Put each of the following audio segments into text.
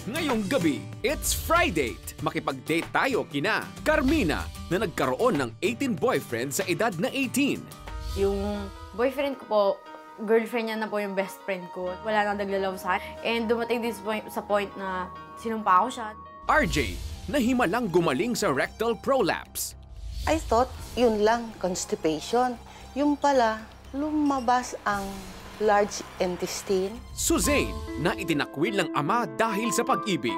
Ngayong gabi, it's Friday. Makipag-date tayo kina Carmina na nagkaroon ng 18 boyfriend sa edad na 18. Yung boyfriend ko po, girlfriend niya na po yung best friend ko. Wala nang naglalove sa akin. And dumating din sa point na sinumpa ko siya. RJ, na himalang gumaling sa rectal prolapse. I thought yun lang, constipation. Yung pala, lumabas ang large intestine. Suzanne, na itinakwil ng ama dahil sa pag-ibig.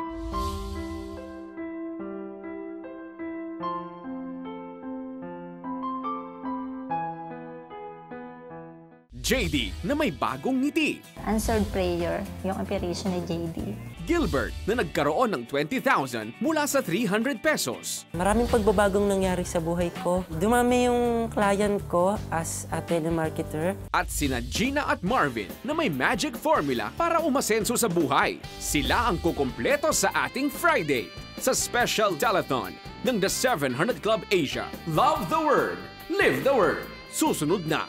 JD, na may bagong ngiti. Answered prayer, yung operation ni JD. Gilbert, na nagkaroon ng 20,000 mula sa 300 pesos. Maraming pagbabagong nangyari sa buhay ko. Dumami yung client ko as a telemarketer. At sina Gina at Marvin na may magic formula para umasenso sa buhay. Sila ang kukumpleto sa ating Friday sa special telethon ng The 700 Club Asia. Love the Word, Live the Word. Susunod na.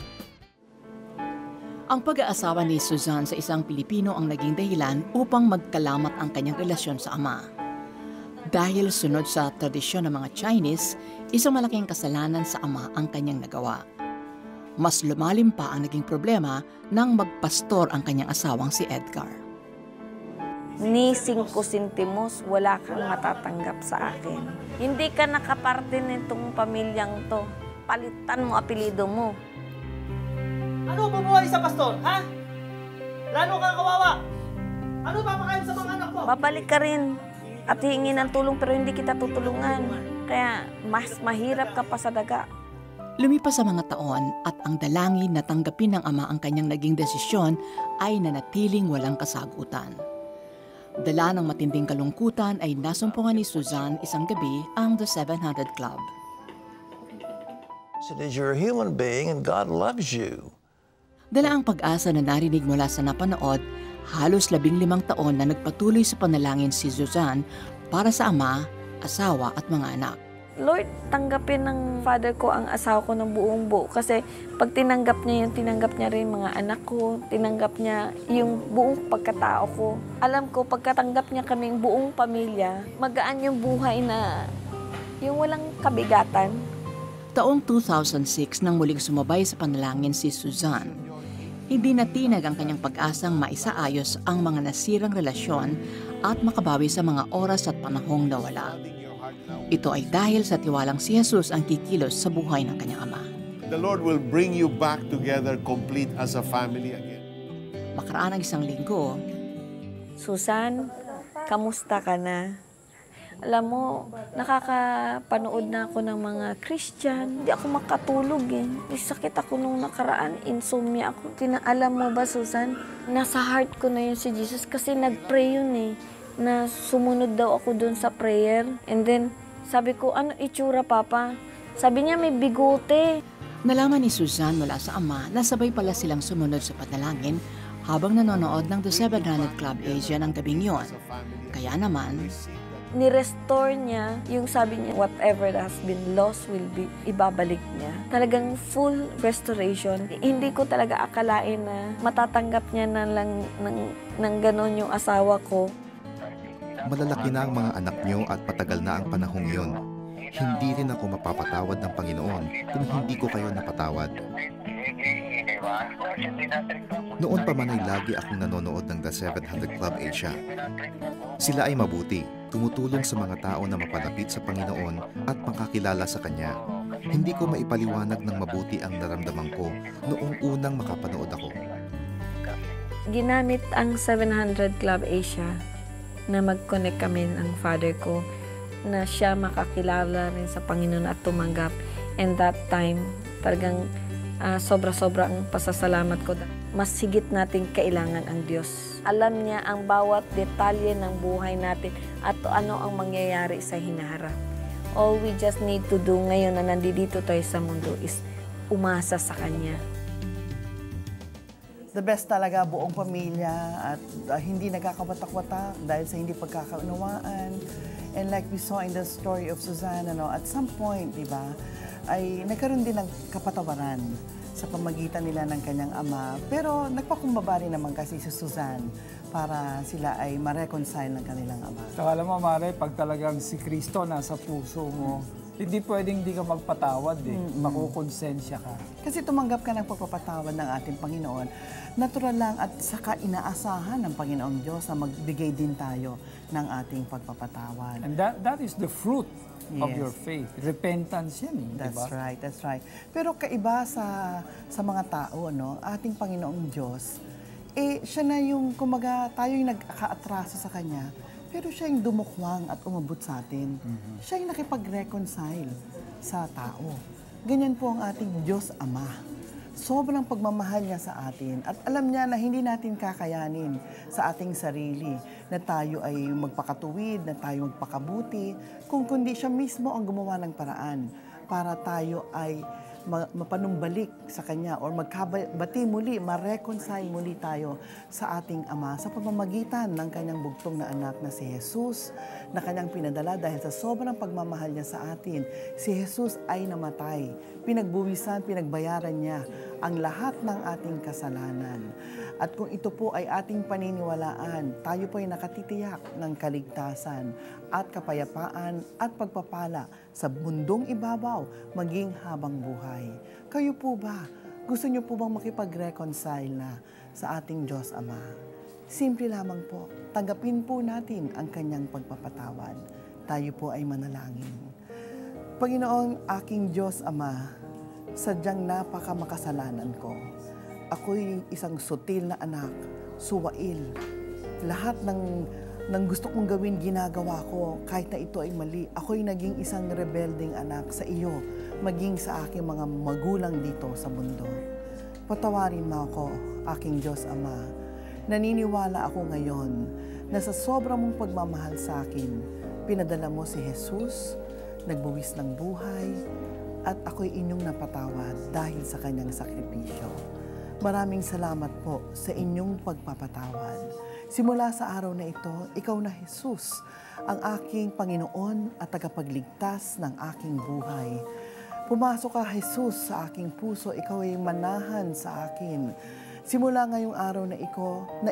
Ang pag-aasawa ni Suzanne sa isang Pilipino ang naging dahilan upang magkalamat ang kanyang relasyon sa ama. Dahil sunod sa tradisyon ng mga Chinese, isang malaking kasalanan sa ama ang kanyang nagawa. Mas lumalim pa ang naging problema nang magpastor ang kanyang asawang si Edgar. Ni 5 sentimos, wala kang matatanggap sa akin. Hindi ka nakaparte nitong pamilyang to. Palitan mo apelido mo. Ano bubuhay sa pastor, ha? Lalo kang kawawa. Ano papakain sa mga anak mo? Babalik ka rin at hingin ng tulong pero hindi kita tutulungan. Kaya mas mahirap ka pa sa daga. Lumipas sa mga taon at ang dalangin na tanggapin ng ama ang kanyang naging desisyon ay nanatiling walang kasagutan. Dala ng matinding kalungkutan ay nasumpungan ni Suzanne isang gabi ang The 700 Club. So you're a human being and God loves you. Dala ang pag-asa na narinig mula sa napanood, halos 15 taon na nagpatuloy sa panalangin si Suzanne para sa ama, asawa at mga anak. Lord, tanggapin ng father ko ang asawa ko ng buong buo. Kasi pag tinanggap niya yun, tinanggap niya rin mga anak ko, tinanggap niya yung buong pagkatao ko. Alam ko, pagkatanggap niya kaming buong pamilya, magaan yung buhay na yung walang kabigatan. Taong 2006 nang muling sumabay sa panalangin si Suzanne, hindi natinag ang kanyang pag-asang maisaayos ang mga nasirang relasyon at makabawi sa mga oras at panahong nawala. Ito ay dahil sa tiwalang si Jesus ang kikilos sa buhay ng kanyang ama. The Lord will bring you back together complete as a family again. Makaraan ang isang linggo. Susan, kamusta ka na? Alam mo, nakakapanood na ako ng mga Christian. Hindi ako makatulog eh. May sakit ako nung nakaraan. Insomnia ako. Alam mo ba, Susan? Nasa heart ko na yun si Jesus kasi nag-pray yun eh. Na sumunod daw ako dun sa prayer. And then, sabi ko, ano itsura, Papa? Sabi niya, may bigote. Nalaman ni Suzanne mula sa ama na sabay pala silang sumunod sa panalangin habang nanonood ng The 700 Club Asia ng gabing yon. Kaya naman, ni-restore niya yung sabi niya, whatever that has been lost will be ibabalik niya. Talagang full restoration. Hindi ko talaga akalain na matatanggap niya na lang ng ganon yung asawa ko. Malalaki na ang mga anak niyo at patagal na ang panahong yun. Hindi rin ako mapapatawad ng Panginoon kung hindi ko kayo napatawad. Noon pa man ay lagi akong nanonood ng The 700 Club Asia. Sila ay mabuti, tumutulong sa mga tao na mapalapit sa Panginoon at makakilala sa Kanya. Hindi ko maipaliwanag ng mabuti ang naramdaman ko noong unang makapanood ako. Ginamit ang 700 Club Asia na mag-connect kami ng father ko na siya makakilala rin sa Panginoon at tumanggap. And that time, talagang sobra-sobra ang pasasalamat ko. Mas higit nating kailangan ang Diyos. Alam niya ang bawat detalye ng buhay natin at ano ang mangyayari sa hinaharap. All we just need to do ngayon na nandito tayo sa mundo is umasa sa Kanya. The best talaga buong pamilya at hindi nagkakawatak-watak dahil sa hindi pagkakaunawaan. And like we saw in the story of Suzanne, at some point, di ba, ay nagkaroon din ng kapatawaran sa pamagitan nila ng kanyang ama. Pero nagpakumbaba rin naman kasi si Suzanne para sila ay ma-reconcile ng kanilang ama. Saka alam mo, Mare, pag talagang si Kristo nasa puso mo, hindi pwedeng hindi ka magpatawad eh. Makukonsensya ka. Kasi tumanggap ka ng pagpapatawad ng ating Panginoon, natural lang at saka inaasahan ng Panginoong Diyos na magbigay din tayo ng ating pagpapatawad. And that is the fruit of Yes. your faith. Repentance yan, That's diba? right, that's right. Pero kaiba sa mga tao, no, ating Panginoong Diyos, siya na yung, kumaga, tayo yung nagkaatraso sa Kanya, pero siya yung dumukwang at umabot sa atin. Siya yung nakipag-reconcile sa tao. Ganyan po ang ating Diyos Ama. Sobrang pagmamahal niya sa atin at alam niya na hindi natin kakayanin sa ating sarili na tayo ay magpakatuwid, na tayo magpakabuti, kundi siya mismo ang gumawa ng paraan para tayo ay mapanumbalik sa Kanya or magkabati muli, ma-reconcile muli tayo sa ating Ama sa pamamagitan ng Kanyang bugtong na anak na si Jesus na Kanyang pinadala dahil sa sobrang pagmamahal niya sa atin. Si Jesus ay namatay. Pinagbuwisan, pinagbayaran niya ang lahat ng ating kasalanan. At kung ito po ay ating paniniwalaan, tayo po ay nakatitiyak ng kaligtasan at kapayapaan at pagpapala sa mundong ibabaw maging habang buhay. Kayo po ba? Gusto niyo po bang makipag-reconcile na sa ating Diyos Ama? Simple lamang po, tanggapin po natin ang Kanyang pagpapatawad. Tayo po ay manalangin. Panginoong aking Diyos Ama, sadyang napakamakasalanan ko. Ako'y isang sutil na anak, suwail. Lahat ng gusto kong gawin, ginagawa ko, kahit na ito ay mali. Ako'y naging isang rebelding anak sa iyo, maging sa aking mga magulang dito sa mundo. Patawarin mo ako, aking Diyos Ama. Naniniwala ako ngayon na sa sobrang mong pagmamahal sa akin, pinadala mo si Jesus, nagbuwis ng buhay, at ako'y inyong napatawad dahil sa kanyang sakripisyo. Maraming salamat po sa inyong pagpapatawad. Simula sa araw na ito, ikaw na Jesus, ang aking Panginoon at tagapagligtas ng aking buhay. Pumasok ka, Jesus, sa aking puso, ikaw ay manahan sa akin. Simula ngayong araw na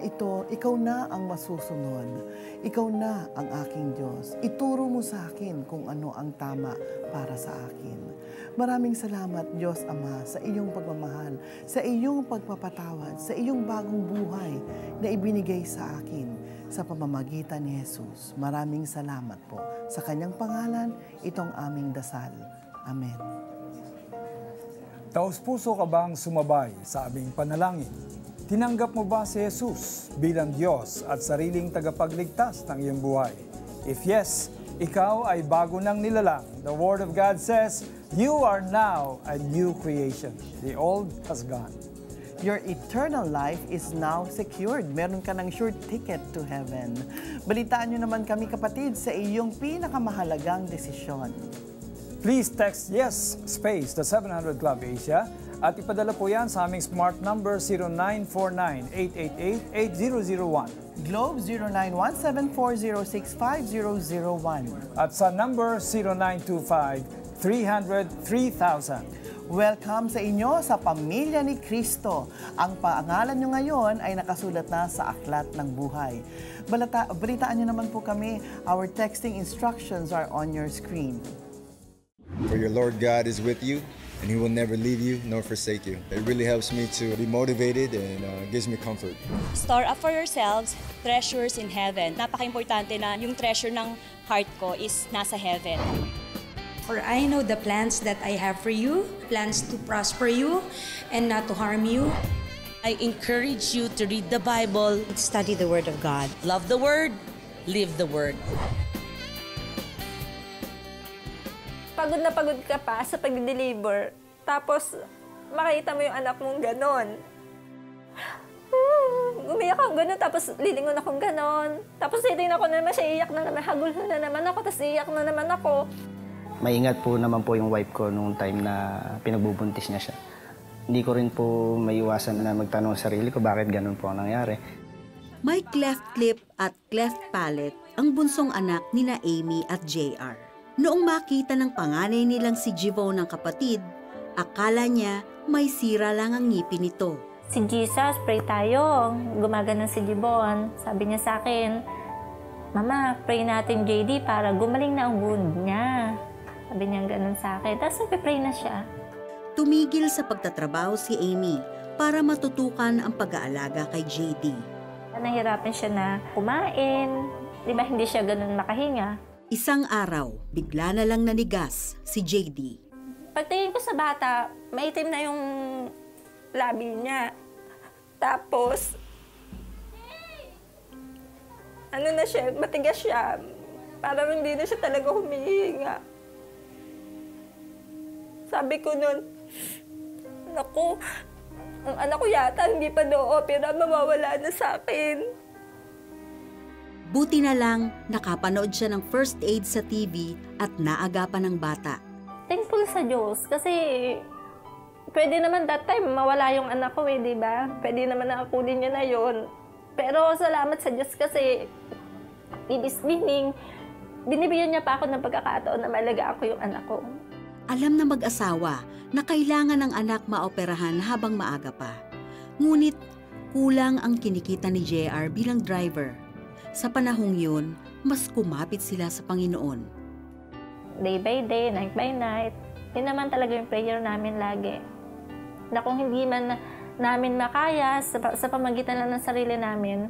ito, ikaw na ang masusunod. Ikaw na ang aking Diyos. Ituro mo sa akin kung ano ang tama para sa akin. Maraming salamat, Diyos Ama, sa iyong pagmamahal, sa iyong pagpapatawad, sa iyong bagong buhay na ibinigay sa akin sa pamamagitan ni Jesus. Maraming salamat po. Sa kanyang pangalan, itong aming dasal. Amen. Taos-puso ka bang sumabay sa aming panalangin? Tinanggap mo ba si Jesus bilang Diyos at sariling tagapagligtas ng iyong buhay? If yes, ikaw ay bago ng nilalang. The Word of God says, you are now a new creation. The old has gone. Your eternal life is now secured. Meron ka ng sure ticket to heaven. Balitaan nyo naman kami, kapatid, sa iyong pinakamahalagang desisyon. Please text yes space the 700 Club Asia at ipadala po yan sa aming smart number 0949-888-8001. Globe 091740650001. At sa number 0925-300-3000. Welcome sa inyo sa Pamilya ni Kristo. Ang pangalan nyo ngayon ay nakasulat na sa Aklat ng Buhay. Balitaan nyo naman po kami. Our texting instructions are on your screen. For your Lord God is with you, and He will never leave you nor forsake you. It really helps me to be motivated and gives me comfort. Store up for yourselves treasures in heaven. Napaka-importante na yung treasure ng heart ko is nasa heaven. For I know the plans that I have for you, plans to prosper you and not to harm you. I encourage you to read the Bible, study the Word of God, love the Word, live the Word. Pagod na pagod ka pa sa pag-deliver, tapos makita mo yung anak mong ganon. Umiyak akong ganon, tapos lilingon akong ganon. Tapos hiling ako na naman siya, iyak na naman, hagul na naman ako, tapos iyak na naman ako. Maingat po naman po yung wife ko nung time na pinagbubuntis niya siya. Hindi ko rin po maiwasan na magtanong sa sarili ko bakit ganon po ang nangyari. May cleft lip at cleft palate ang bunsong anak nina Amy at JR. Noong makita ng panganay nilang si Jivo ng kapatid, akala niya may sira lang ang ngipin nito. Si Jesus, pray tayo. Gumagana si Jibon. Sabi niya sa akin, Mama, pray natin JD para gumaling na ang wound niya. Sabi niya ganun sa akin. Tapos nagpe-pray na siya. Tumigil sa pagtatrabaho si Amy para matutukan ang pag-aalaga kay JD. Nahirapan siya na kumain. Di ba hindi siya ganun makahinga? Isang araw, bigla na lang nanigas si JD. Pagtingin ko sa bata, maitim na yung labi niya. Tapos, ano na siya, matigas siya. Parang hindi na siya talaga humihinga. Sabi ko nun, naku, ang anak ko yata hindi pa do-opera, mawawala na sa akin. Buti na lang, nakapanood siya ng first aid sa TV at naagapan ng bata. Thankful sa Diyos kasi pwede naman that time mawala yung anak ko di ba? Pwede naman nakakunin niya na yon. Pero salamat sa Diyos kasi ibig binibigyan niya pa ako ng pagkakataon na malagaan ko yung anak ko. Alam na mag-asawa na kailangan ng anak maoperahan habang maaga pa. Ngunit kulang ang kinikita ni JR bilang driver. Sa panahong yun, mas kumapit sila sa Panginoon. Day by day, night by night, yun naman talaga yung prayer namin lagi. Na kung hindi man namin makaya sa pamagitan lang ng sarili namin,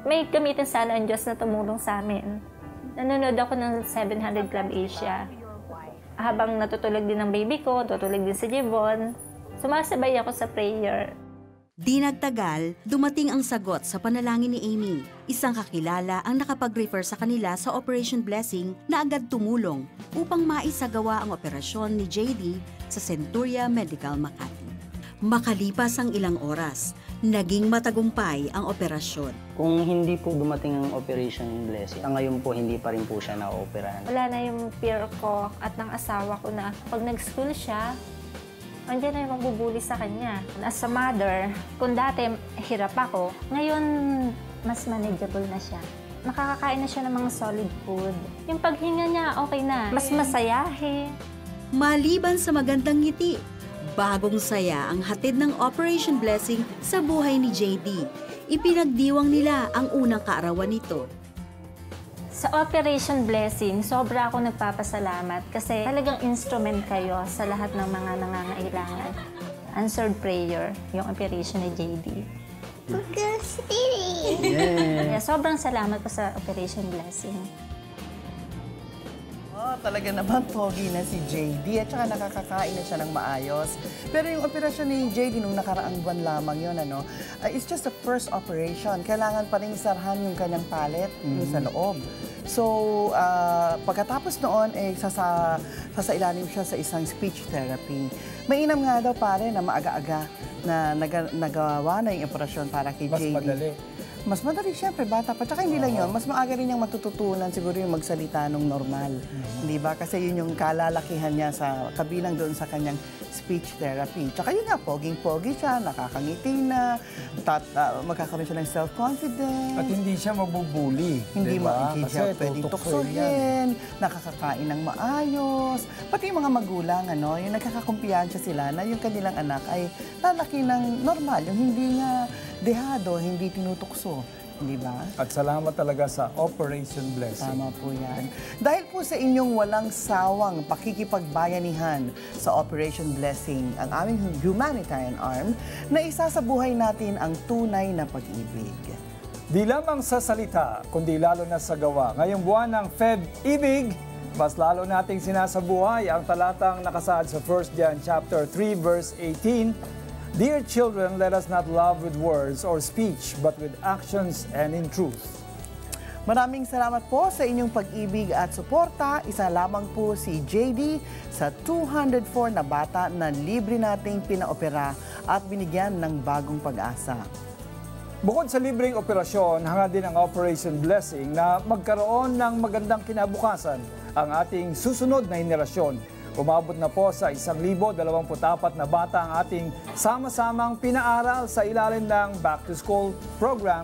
may gamitin sana ang Diyos na tumulong sa amin. Nanonood ako ng 700 Club Asia. Habang natutulog din ang baby ko, tutulog din si Jibon, sumasabay ako sa prayer. Di nagtagal, dumating ang sagot sa panalangin ni Amy. Isang kakilala ang nakapag-refer sa kanila sa Operation Blessing na agad tumulong upang maisagawa ang operasyon ni JD sa Centuria Medical Makati. Makalipas ang ilang oras, naging matagumpay ang operasyon. Kung hindi po dumating ang Operation Blessing, ngayon po hindi pa rin po siya na-operahan. Wala na yung fear ko at ng asawa ko na pag nag-school siya, andiyan na yung magbubuli sa kanya. As a mother, kung dati hirap ako, ngayon mas manageable na siya. Nakakakain na siya ng mga solid food. Yung paghinga niya, okay na. Mas masayahin. Maliban sa magandang ngiti, bagong saya ang hatid ng Operation Blessing sa buhay ni JD. Ipinagdiwang nila ang unang kaarawan nito. Sa Operation Blessing, sobra ako nagpapasalamat kasi talagang instrument kayo sa lahat ng mga nangangailangan. Answered prayer, yung operation ni JD. Yeah, sobrang salamat po sa Operation Blessing. Talaga naman pogi na si JD at saka nakakakain na siya ng maayos. Pero yung operasyon ni JD nung nakaraang buwan lamang yun, it's just the first operation. Kailangan pa rin isarhan yung kanyang palate yung sa loob. So, pagkatapos noon, sasailalim siya sa isang speech therapy. Mainam nga daw pare na maaga-aga na nagawa na yung operasyon para kay JD. Mas madali. Mas madali, syempre, bata pa. Tsaka hindi lang yun, mas maaga rin niyang matututunan siguro yung magsalita nung normal. Di ba? Kasi yun yung kalalakihan niya sa kabilang doon sa kanyang speech therapy. Tsaka yun nga, poging-pogi siya, nakakangiti na, magkakaroon siya ng self-confidence. At hindi siya mabubuli. Hindi diba? siya pwedeng tuksohin, nakakakain ng maayos. Pati yung mga magulang, yung nagkakakumpiyansya sila na yung kanilang anak ay lalaki ng normal, yung hindi nga dehado, hindi tinutukso. Di ba? At salamat talaga sa Operation Blessing. Tama po yan. Dahil po sa inyong walang sawang pakikipagbayanihan sa Operation Blessing, ang aming humanitarian arm, na isa sa buhay natin ang tunay na pag-ibig. Di lamang sa salita, kundi lalo na sa gawa. Ngayong buwan ng Feb-Ibig, mas lalo nating sinasabuhay ang talatang nakasaad sa 1 John chapter 3 verse 18. Dear children, let us not love with words or speech, but with actions and in truth. Maraming salamat po sa inyong pag-ibig at suporta. Isa lamang po si JD sa 204 na bata na libre nating pinaopera at binigyan ng bagong pag-asa. Bukod sa libreng operasyon, hanga din ang Operation Blessing na magkaroon ng magandang kinabukasan ang ating susunod na henerasyon. Umabot na po sa 1,024 na bata ang ating sama-samang pinaaral sa ilalim ng Back to School program.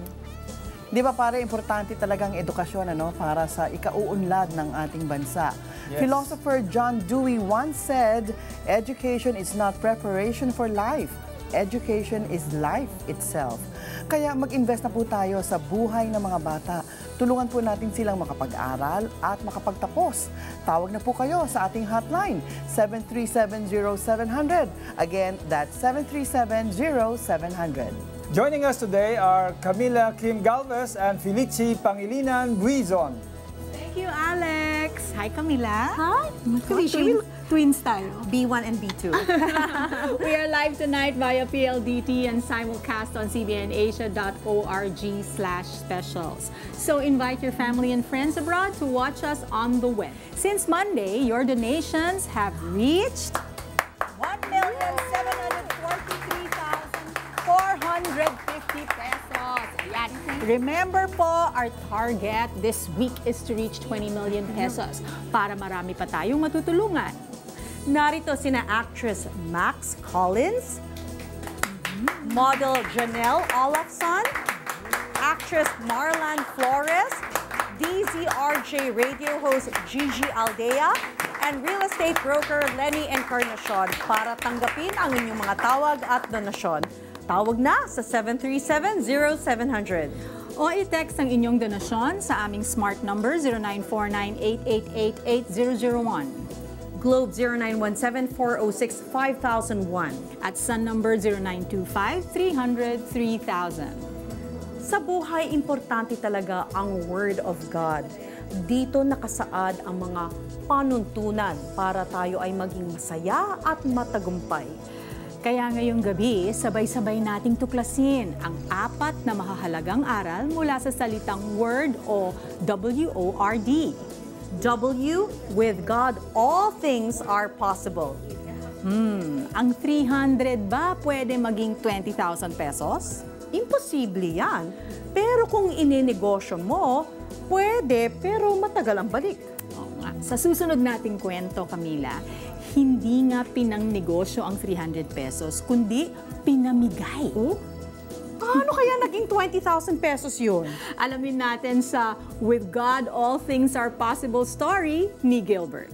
Di ba pare, importante talagang edukasyon para sa ikauunlad ng ating bansa. Yes. Philosopher John Dewey once said, "Education is not preparation for life, education is life itself. Kaya mag-invest na po tayo sa buhay ng mga bata. Tulungan po natin silang makapag-aral at makapagtapos. Tawag na po kayo sa ating hotline, 737-0700. Again, that's 737-0700. Joining us today are Camila Kim Galvez and Felici Pangilinan Buizon. Thank you, Alex. Hi, Camila. Hi. Felici, twins tayo. B1 and B2. We are live tonight via PLDT and simulcast on cbnasia.org/specials. So invite your family and friends abroad to watch us on the web. Since Monday, your donations have reached 1,743,450 pesos. Ayan. Remember po, our target this week is to reach 20 million pesos para marami pa tayong matutulungan. Narito sina actress Max Collins, model Janelle Olafson, actress Marlan Flores, DZRJ radio host Gigi Aldea, and real estate broker Lenny Encarnacion para tanggapin ang inyong mga tawag at donasyon. Tawag na sa 737-0700. O i-text ang inyong donasyon sa aming smart number 0949-888-8001. Globe 0917-406-5001 at Sun number 0925-300-3000. Sa buhay, importante talaga ang Word of God. Dito nakasaad ang mga panuntunan para tayo ay maging masaya at matagumpay. Kaya ngayong gabi, sabay-sabay nating tuklasin ang 4 na mahahalagang aral mula sa salitang Word o W-O-R-D. W, with God, all things are possible. Ang 300 ba pwede maging 20,000 pesos? Imposible yan. Pero kung ininegosyo mo, pwede pero matagal ang balik. Oo nga. Sa susunod nating kwento, Camila, hindi nga pinangnegosyo ang 300 pesos, kundi pinamigay. Paano kaya naging 20,000 pesos yun? Alamin natin sa With God, All Things Are Possible story ni Gilbert.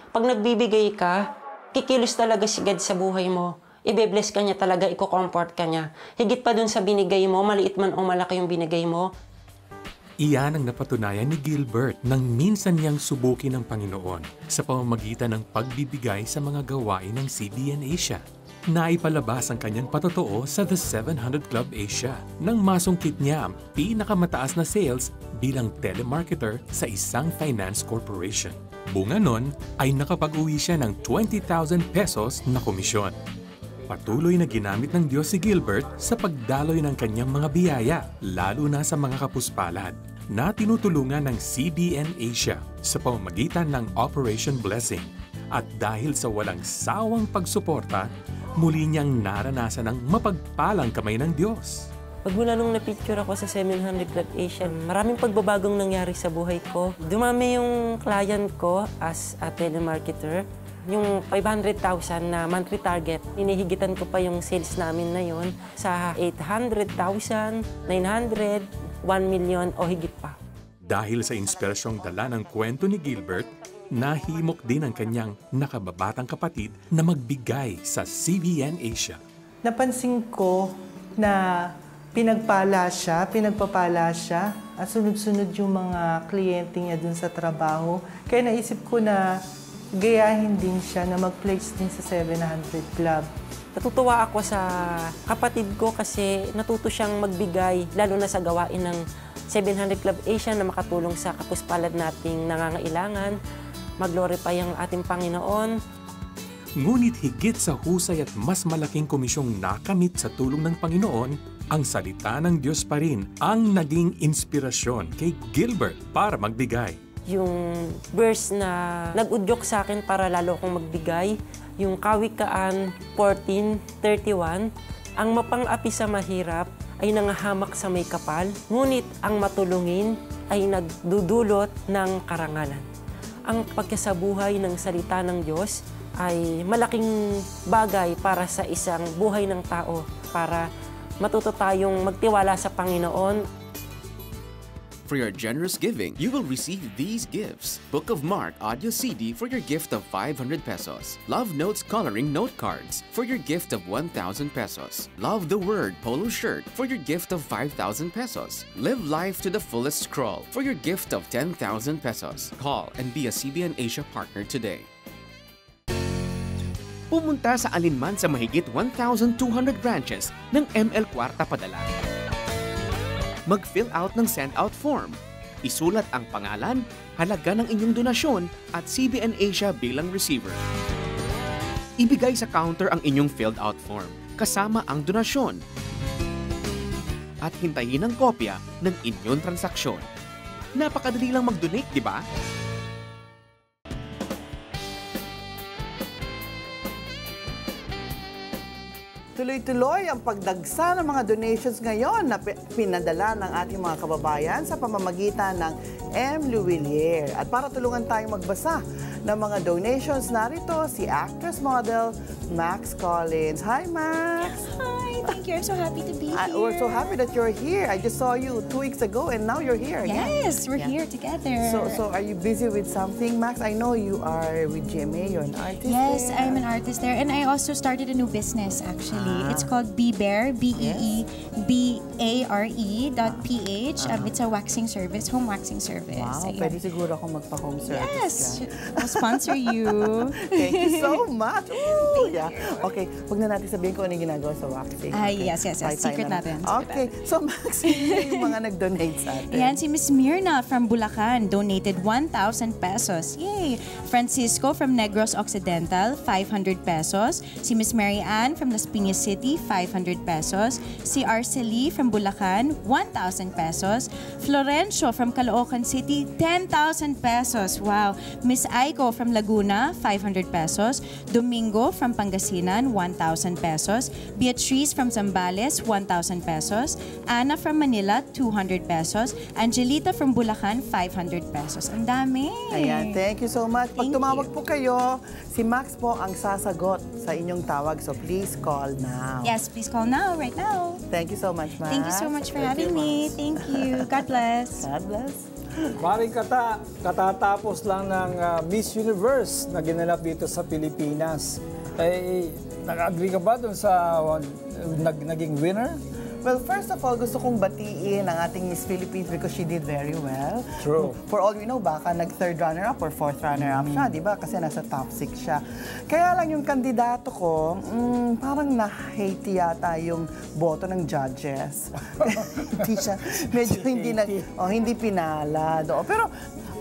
Pag nagbibigay ka, kikilos talaga si God sa buhay mo. Ibe-bless ka niya talaga, i-comfort ka niya. Higit pa dun sa binigay mo, maliit man o malaki yung binigay mo. Iyan ang napatunayan ni Gilbert nang minsan niyang subukin ng Panginoon sa pamamagitan ng pagbibigay sa mga gawain ng CBN Asia. Naipalabas ang kanyang patotoo sa The 700 Club Asia nang masungkit niya ang pinakamataas na sales bilang telemarketer sa isang finance corporation. Bunga nun ay nakapag-uwi siya ng 20,000 pesos na komisyon. Patuloy na ginamit ng Diyos si Gilbert sa pagdaloy ng kanyang mga biyaya, lalo na sa mga kapuspalad, na tinutulungan ng CBN Asia sa pamamagitan ng Operation Blessing. At dahil sa walang sawang pagsuporta, muli niyang naranasan ang mapagpalang kamay ng Diyos. Pagmula nung na-picture ako sa 700 Club Asia, maraming pagbabagong nangyari sa buhay ko. Dumami yung client ko as a telemarketer. Yung 500,000 na monthly target, hinihigitan ko pa yung sales namin na yon sa 800,000, 900, 1 million o higit pa. Dahil sa inspirasyong dala ng kwento ni Gilbert, nahimok din ang kanyang nakababatang kapatid na magbigay sa CBN Asia. Napansin ko na pinagpapala siya at sunod-sunod yung mga kliyente niya dun sa trabaho. Kaya naisip ko na gayahin din siya na mag-place din sa 700 Club. Natutuwa ako sa kapatid ko kasi natuto siyang magbigay, lalo na sa gawain ng 700 Club Asia na makatulong sa kapuspalad nating nangangailangan, mag-glorify ang ating Panginoon. Ngunit higit sa husay at mas malaking komisyong nakamit sa tulong ng Panginoon, ang salita ng Diyos pa rin ang naging inspirasyon kay Gilbert para magbigay. Yung verse na nag-udyok sa akin para lalo akong magbigay, yung Kawikaan 14:31, ang mapang-api sa mahirap ay nangahamak sa may kapal, ngunit ang matulungin ay nagdudulot ng karangalan. Ang pagkasabuhay ng salita ng Diyos ay malaking bagay para sa isang buhay ng tao para matuto tayong magtiwala sa Panginoon. For your generous giving, you will receive these gifts: Book of Mark audio CD for your gift of 500 pesos, Love Notes coloring note cards for your gift of 1,000 pesos, Love the Word polo shirt for your gift of 5,000 pesos, Live Life to the Fullest scroll for your gift of 10,000 pesos. Call and be a CBN Asia partner today. Pumunta sa alinman sa mahigit 1,200 branches ng ML Kwarta Padala. Mag-fill out ng send-out form. Isulat ang pangalan, halaga ng inyong donasyon at CBN Asia bilang receiver. Ibigay sa counter ang inyong filled out form kasama ang donasyon. At hintayin ang kopya ng inyong transaksyon. Napakadali lang mag-donate, di ba? Tuloy-tuloy ang pagdagsa ng mga donations ngayon na pinadala ng ating mga kababayan sa pamamagitan ng M. Luwilier. At para tulungan tayong magbasa ng mga donations, narito si actress model Max Collins. Hi, Max! Hi! Thank you. I'm so happy to be here. We're so happy that you're here. I just saw you 2 weeks ago and now you're here again. Yes, we're here together. So are you busy with something, Max? I know you are with GMA. You're an artist Yes, there. I'm an artist there. And I also started a new business, actually. It's called BeeBare, BeeBare.ph. It's a waxing service, home waxing service. Wow, pwede siguro akong magpa-home service. Yes, I'll sponsor you. Thank you so much. Ooh, yeah. Okay, huwag na natin sabihin kung ano yung ginagawa sa waxing. Yes. Secret natin. Okay, so Max, yung mga nag-donate sa atin? Yan, si Miss Mirna from Bulacan donated 1,000 pesos. Yay! Francisco from Negros Occidental, 500 pesos. Si Miss Mary Ann from Las Piñas City, 500 pesos. Si Arcely from Bulacan, 1,000 pesos. Florencio from Caloocan City, 10,000 pesos. Wow! Miss Aiko from Laguna, 500 pesos. Domingo from Pangasinan, 1,000 pesos. Beatrice from Zambales, 1,000 pesos. Ana from Manila, 200 pesos. Angelita from Bulacan, 500 pesos. Ang dami! Ayan, thank you so much. Pag tumawag po kayo, si Max po ang sasagot sa inyong tawag. So please call now. Yes, please call now, right now. Thank you so much, Max. Thank you so much for having me. Thank you. God bless. God bless. Maring katatapos lang ng Miss Universe na ginanap dito sa Pilipinas. Nag-agree ka ba dun sa naging winner? Well, first of all, gusto kong batiin ang ating Miss Philippines because she did very well. True. For all we know, baka nag-third runner-up or fourth runner-up siya, di ba? Kasi nasa top 6 siya. Kaya lang yung kandidato ko, parang na-hate yata yung boto ng judges. Hindi siya, medyo hindi pinala. Pero,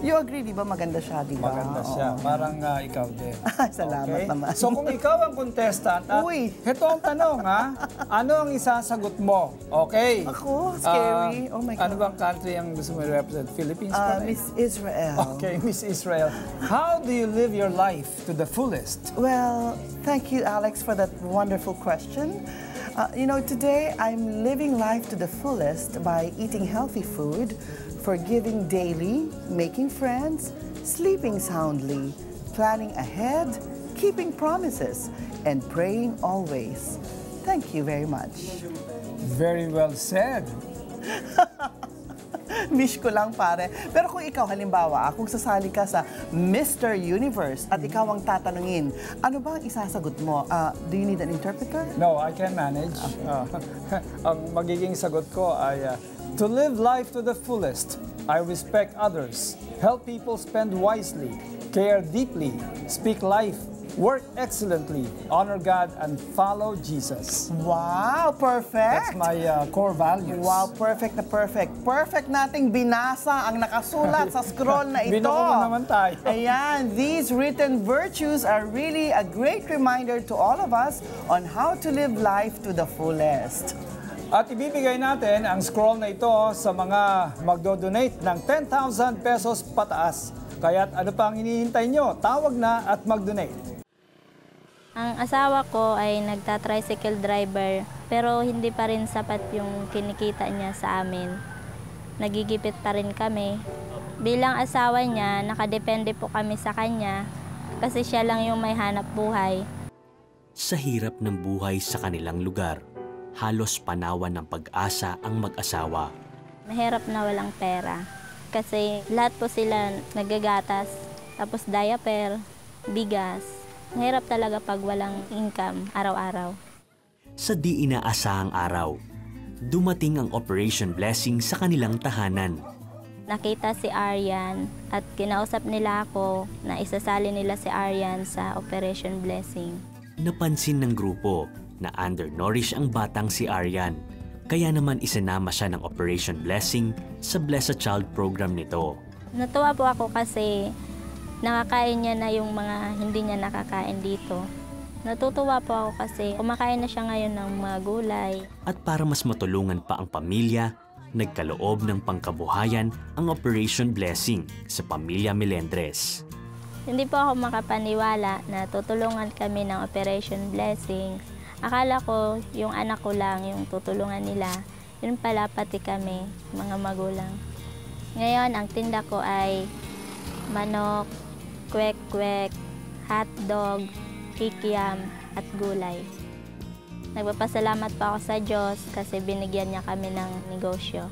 you agree, di ba? Maganda siya, di ba? Maganda siya. Parang ikaw din. Salamat naman. So kung ikaw ang contestant, at ito ang tanong, ha? Ano ang isasagot mo? Okay. Ako? Scary. Oh my God. Ano bang country ang gusto mo i-represent? Philippines pa rin? Miss Israel. Okay, Miss Israel. How do you live your life to the fullest? Well, thank you, Alex, for that wonderful question. Today I'm living life to the fullest by eating healthy food, forgiving daily, making friends, sleeping soundly, planning ahead, keeping promises, and praying always. Thank you very much. Very well said. Miss ko lang, pare. Pero kung ikaw, halimbawa, kung sasali ka sa Mr. Universe at ikaw ang tatanungin, ano ba ang isasagot mo? Do you need an interpreter? No, I can manage. Ang magiging sagot ko ay, to live life to the fullest, I respect others, help people spend wisely, care deeply, speak life, work excellently, honor God, and follow Jesus. Wow, perfect! That's my core values. Wow, perfect na perfect. Perfect nating binasa ang nakasulat sa scroll na ito. Binuko mo naman tayo. Ayan, these written virtues are really a great reminder to all of us on how to live life to the fullest. At ibibigay natin ang scroll na ito sa mga magdo-donate ng 10,000 pesos pataas. Kaya't ano pa ang hinihintay nyo? Tawag na at mag-donate. Ang asawa ko ay nagta-tricycle driver pero hindi pa rin sapat yung kinikita niya sa amin. Nagigipit pa rin kami. Bilang asawa niya, nakadepende po kami sa kanya kasi siya lang yung may hanap buhay. Sa hirap ng buhay sa kanilang lugar, halos panawan ng pag-asa ang mag-asawa. Mahirap na walang pera. Kasi lahat po sila nagagatas, tapos diaper, bigas. Mahirap talaga pag walang income araw-araw. Sa di inaasahang araw, dumating ang Operation Blessing sa kanilang tahanan. Nakita si Aryan at kinausap nila ako na isasali nila si Aryan sa Operation Blessing. Napansin ng grupo na undernourished ang batang si Aryan. Kaya naman isinama siya ng Operation Blessing sa Bless a Child program nito. Natuwa po ako kasi nakakain niya na yung mga hindi niya nakakain dito. Natutuwa po ako kasi kumakain na siya ngayon ng mga gulay. At para mas matulungan pa ang pamilya, nagkaloob ng pangkabuhayan ang Operation Blessing sa pamilya Melendres. Hindi po ako makapaniwala na tutulungan kami ng Operation Blessing. Akala ko yung anak ko lang yung tutulungan nila. Yun pala pati kami, mga magulang. Ngayon, ang tinda ko ay manok, kwek-kwek, hotdog, kikiam at gulay. Nagpapasalamat pa ako sa Diyos kasi binigyan niya kami ng negosyo.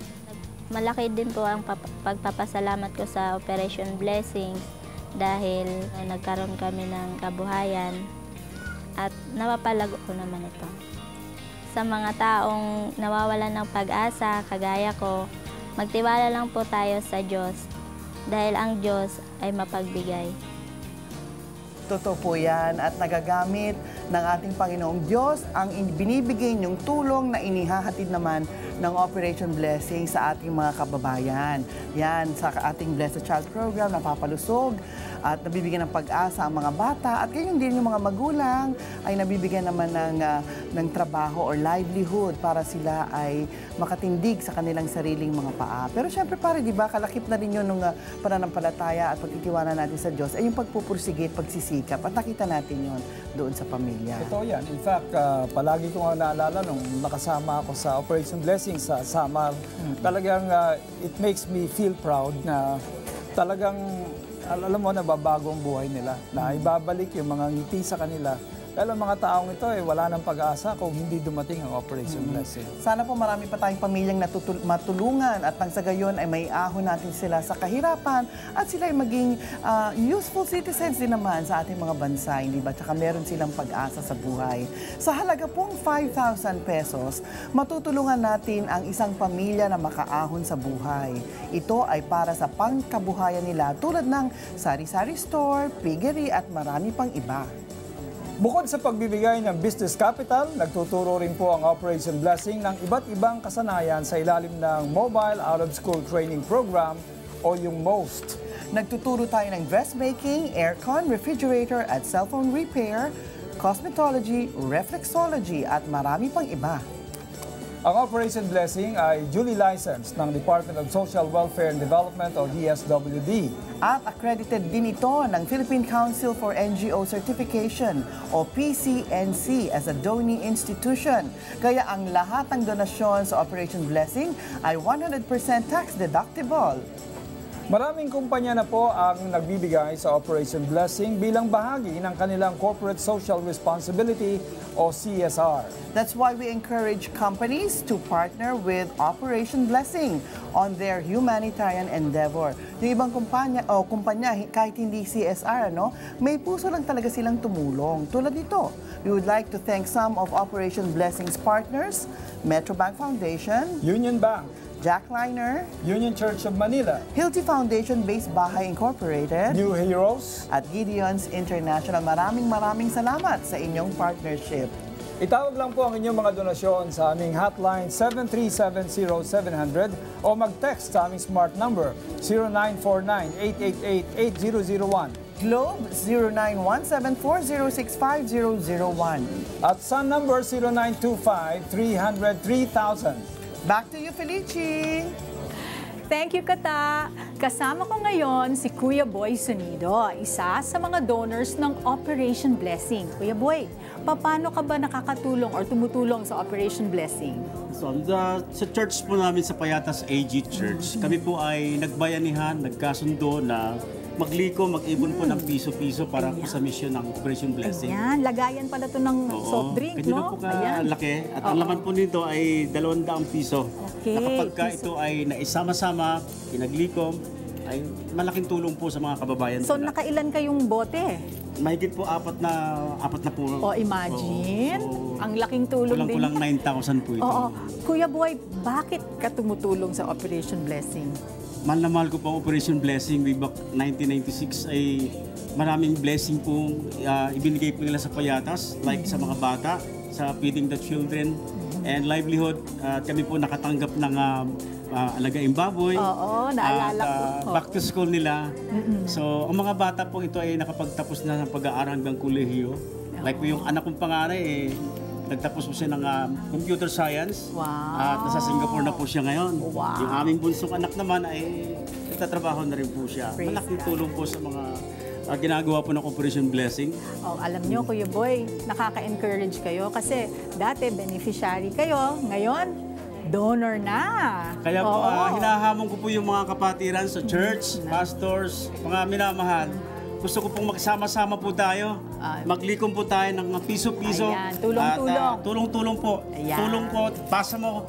Malaki din po ang pagpapasalamat ko sa Operation Blessings dahil nagkaroon kami ng kabuhayan at napapalago ko naman ito. Sa mga taong nawawalan ng pag-asa, kagaya ko, magtiwala lang po tayo sa Diyos dahil ang Diyos ay mapagbigay. Totoo po yan at nagagamit ng ating Panginoong Diyos ang binibigay niyong tulong na inihahatid naman ng Operation Blessing sa ating mga kababayan. Yan, sa ating Bless a Child program, napapalusog at nabibigyan ng pag-asa ang mga bata at ganyan din yung mga magulang ay nabibigyan naman ng trabaho or livelihood para sila ay makatindig sa kanilang sariling mga paa. Pero syempre pare, di ba, kalakip na rin yun ng pananampalataya at pagtitiwala natin sa Diyos ay yung pagpupursigit, pagsisikap at nakita natin yun doon sa pamilya. Ito yan. In fact, palagi ko nga naalala nung nakasama ako sa Operation Blessing sa Samar, talagang it makes me feel proud na talagang alam mo, nababago ang buhay nila, na ibabalik yung mga ngiti sa kanila. Dahil ang mga taong ito wala nang pag-asa kung hindi dumating ang Operation Blessing. Sana po marami pa tayong pamilyang matulungan at nang sa gayon ay may ahon natin sila sa kahirapan at sila ay maging useful citizens din naman sa ating mga bansa, hindi ba? Tsaka meron silang pag-asa sa buhay. Sa halaga pong 5,000 pesos, matutulungan natin ang isang pamilya na makaahon sa buhay. Ito ay para sa pangkabuhayan nila tulad ng sari-sari store, piggery at marami pang iba. Bukod sa pagbibigay ng business capital, nagtuturo rin po ang Operation Blessing ng iba't ibang kasanayan sa ilalim ng Mobile Out-of-School Training Program o yung MOST. Nagtuturo tayo ng dressmaking, aircon, refrigerator at cellphone repair, cosmetology, reflexology at marami pang iba. Ang Operation Blessing ay duly licensed ng Department of Social Welfare and Development o DSWD. At accredited din ito ng Philippine Council for NGO Certification o PCNC as a donee institution. Kaya ang lahat ng donasyon sa Operation Blessing ay 100% tax deductible. Maraming kumpanya na po ang nagbibigay sa Operation Blessing bilang bahagi ng kanilang Corporate Social Responsibility o CSR. That's why we encourage companies to partner with Operation Blessing on their humanitarian endeavor. Yung ibang kumpanya kahit hindi CSR, may puso lang talaga silang tumulong. Tulad nito, we would like to thank some of Operation Blessing's partners, Metrobank Foundation, Union Bank, Jack Liner, Union Church of Manila, Hilti Foundation-based Bahay Incorporated, New Heroes, at Gideon's International. Maraming salamat sa inyong partnership. Itawag lang po ang inyong mga donasyon sa aming hotline 7370700 o mag-text sa aming smart number 0949-888-8001. Globe 091740650001. At Sun number 0925-300-3000. Back to you, Felici! Thank you, Kata! Kasama ko ngayon si Kuya Boy Sunido, isa sa mga donors ng Operation Blessing. Kuya Boy, paano ka ba nakakatulong or tumutulong sa Operation Blessing? So, sa church po namin sa Payatas AG Church, kami po ay nagbayanihan, nagkasundo na magliko, mag-ipon po ng piso-piso para po sa mission ng Operation Blessing. Ayan, lagayan pala ito ng soft drink, Ganyan no? po kalaki. At ang laman po nito ay 200 piso. Okay, Na kapag ito ay naisama-sama, pinaglikom, ay malaking tulong po sa mga kababayan. So, nakailan kayong bote? Mahigit po apat na po. O, imagine. Ang laking tulong din. Kulang 9,000 po ito. Oo. Kuya Boy, bakit ka tumutulong sa Operation Blessing? Mahal na mahal ko po ang Operation Blessing. Way back 1996 ay maraming blessing po ibinigay po nila sa payatas, like sa mga bata, sa feeding the children, and livelihood. Kami po nakatanggap ng alagaing baboy. Oo, naalala ko. Back to school nila. So, ang mga bata po ito ay nakapagtapos na ng pag-aaral hanggang kolehiyo. Like po yung anak kong pangaray, nagtapos po siya ng computer science. Wow. At nasa Singapore na po siya ngayon. Wow. Yung aming bunsong anak naman ay nagtatrabaho na rin po siya. Praise Malaking God. tulong po sa mga ginagawa po ng Operation Blessing. Oh, alam nyo, Kuya Boy, nakaka-encourage kayo kasi dati beneficiary kayo, ngayon donor na. Kaya po, hinahamon ko po yung mga kapatiran sa church, pastors, mga minamahal. Gusto ko pong magsama-sama po tayo. Maglikom po tayo ng piso-piso. Ayan, tulong-tulong. Tulong-tulong po. Ayan. Tulong po. Pasa mo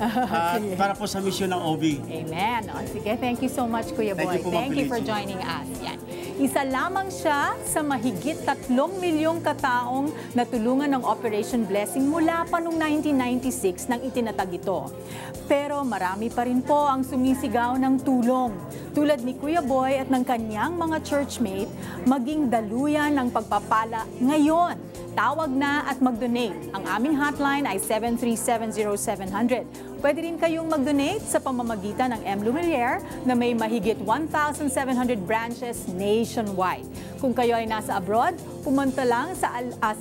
para po sa mission ng OB. Amen. O, sige, thank you so much, Kuya Boy. Thank you for joining us. Yan. Isa lamang siya sa mahigit 3 milyong kataong natulungan ng Operation Blessing mula pa noong 1996 nang itinatag ito. Pero marami pa rin po ang sumisigaw ng tulong. Tulad ni Kuya Boy at ng kanyang mga churchmate, maging daluyan ng pagpapala ngayon. Tawag na at mag-donate. Ang aming hotline ay 7370700. Pwede rin kayong mag-donate sa pamamagitan ng M. Lumiere na may mahigit 1,700 branches nationwide. Kung kayo ay nasa abroad, pumunta lang sa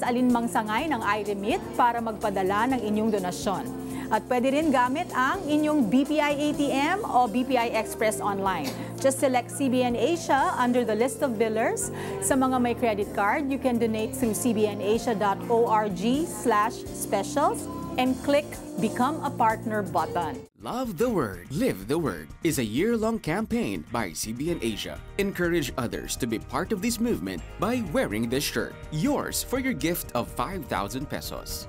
alinmang sangay ng iRemit para magpadala ng inyong donasyon. At pwede rin gamit ang inyong BPI ATM o BPI Express Online. Just select CBN Asia under the list of billers. Sa mga may credit card, you can donate through cbnasia.org/specials and click Become a Partner button. Love the Word, Live the Word is a year-long campaign by CBN Asia. Encourage others to be part of this movement by wearing this shirt. Yours for your gift of 5,000 pesos.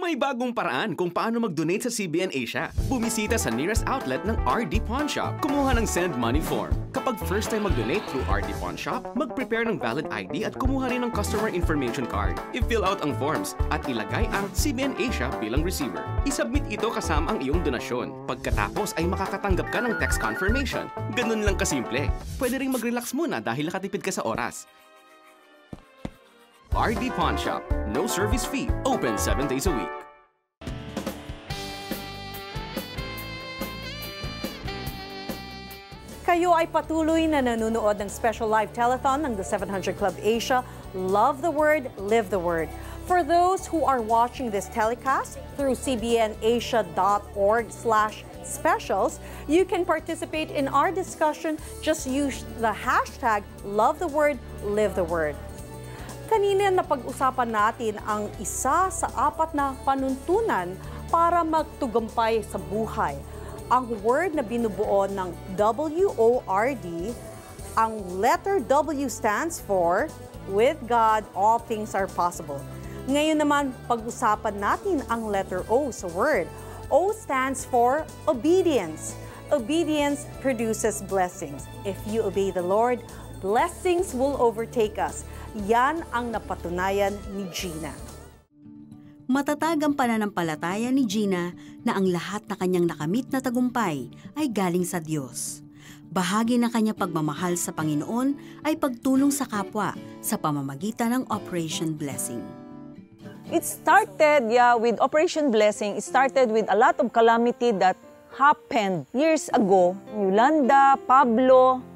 May bagong paraan kung paano mag-donate sa CBN Asia. Bumisita sa nearest outlet ng RD Pawn Shop. Kumuha ng Send Money form. Kapag first time mag-donate through RD Pawn Shop, mag-prepare ng valid ID at kumuha rin ng customer information card. I-fill out ang forms at ilagay ang CBN Asia bilang receiver. I-submit ito kasama ang iyong donasyon. Pagkatapos ay makakatanggap ka ng text confirmation. Ganun lang kasimple. Pwede rin mag-relax muna dahil nakatipid ka sa oras. RD Pawn Shop. No service fee. Open 7 days a week. Kayo ay patuloy na nanonood ng special live telethon ng The 700 Club Asia, Love the Word, Live the Word. For those who are watching this telecast through cbnasia.org/specials, you can participate in our discussion. Just use the hashtag Love the Word, Live the Word. Kanina napag-usapan natin ang isa sa 4 na panuntunan para magtugumpay sa buhay. Ang word na binubuo ng WORD, ang letter W stands for, with God, all things are possible. Ngayon naman, pag-usapan natin ang letter O sa word. O stands for obedience. Obedience produces blessings. If you obey the Lord, blessings will overtake us. Yan ang napatunayan ni Gina. Matatag ang pananampalataya ni Gina na ang lahat na kanyang nakamit na tagumpay ay galing sa Diyos. Bahagi ng kanyang pagmamahal sa Panginoon ay pagtulong sa kapwa sa pamamagitan ng Operation Blessing. It started, with Operation Blessing. It started with a lot of calamity that happened years ago. Yolanda, Pablo.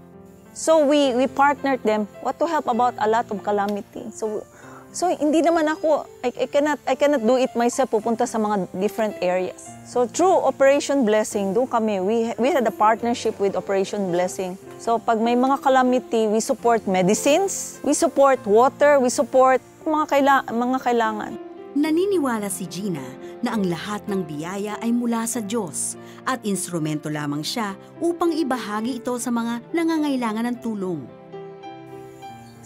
So we partnered them what to help about a lot of calamity. So hindi naman ako, I cannot do it myself, pupunta sa mga different areas. So through Operation Blessing, doon kami, we had a partnership with Operation Blessing. So pag may mga calamity, we support medicines, we support water, we support mga kailangan. Naniniwala si Gina na ang lahat ng biyaya ay mula sa Diyos at instrumento lamang siya upang ibahagi ito sa mga nangangailangan ng tulong.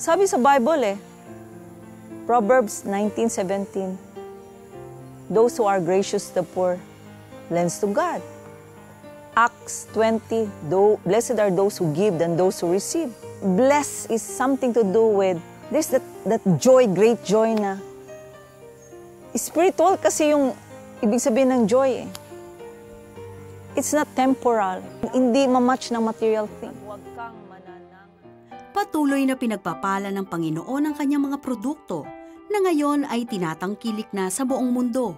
Sabi sa Bible Proverbs 19:17, those who are gracious to the poor lends to God. Acts 20, blessed are those who give than those who receive. Bless is something to do with, there's that joy, great joy na. Spiritual kasi yung ibig sabihin ng joy It's not temporal. Hindi mamatch ng material thing. Patuloy na pinagpapala ng Panginoon ang kanyang mga produkto na ngayon ay tinatangkilik na sa buong mundo.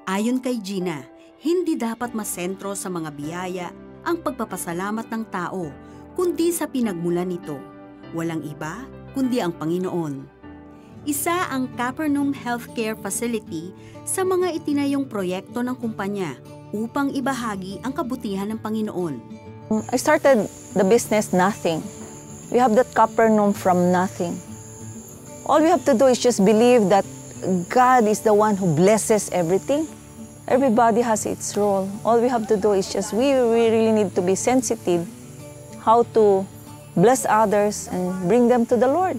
Ayon kay Gina, hindi dapat masentro sa mga biyaya ang pagpapasalamat ng tao, kundi sa pinagmulan nito. Walang iba, kundi ang Panginoon. Isa ang Capernaum Healthcare Facility sa mga itinayong proyekto ng kumpanya upang ibahagi ang kabutihan ng Panginoon. I started the business nothing. We have that Capernaum from nothing. All we have to do is just believe that God is the one who blesses everything. Everybody has its role. All we have to do is just, we really need to be sensitive how to bless others and bring them to the Lord.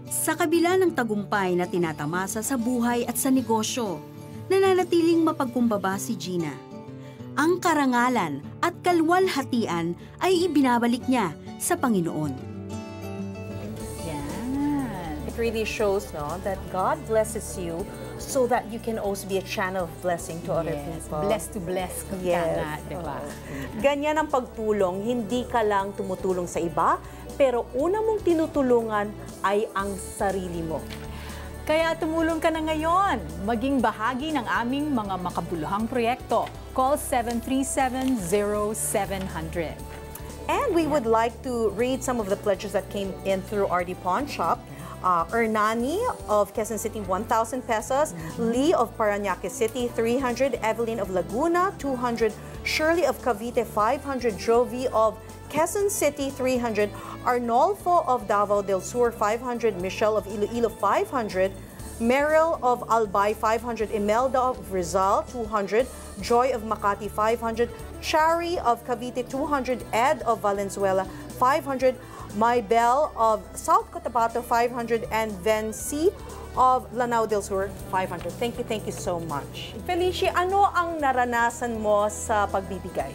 Sa kabila ng tagumpay na tinatamasa sa buhay at sa negosyo, nananatiling mapagkumbaba si Gina. Ang karangalan at kalwalhatian ay ibinabalik niya sa Panginoon. Yan. It really shows that God blesses you so that you can also be a channel of blessing to other people. Bless to bless. Yes. Diba? Ganyan ang pagtulong. Hindi ka lang tumutulong sa iba, pero una mong tinutulungan ay ang sarili mo. Kaya tumulong ka na ngayon. Maging bahagi ng aming mga makabuluhang proyekto. Call 737-0700. And we would like to read some of the pledges that came in through RD Pawn Shop. Ernani of Quezon City, 1,000 pesos. Lee of Parañaque City, 300. Evelyn of Laguna, 200. Shirley of Cavite, 500. Jovi of Quezon City, 300. Arnolfo of Davao del Sur, 500. Michelle of Iloilo, 500. Meryl of Albay, 500. Imelda of Rizal, 200. Joy of Makati, 500. Shari of Cavite, 200. Ed of Valenzuela, 500. Maybel of South Cotabato, 500. And Vency of Lanao del Sur, 500. Thank you so much. Felicia, ano ang naranasan mo sa pagbibigay?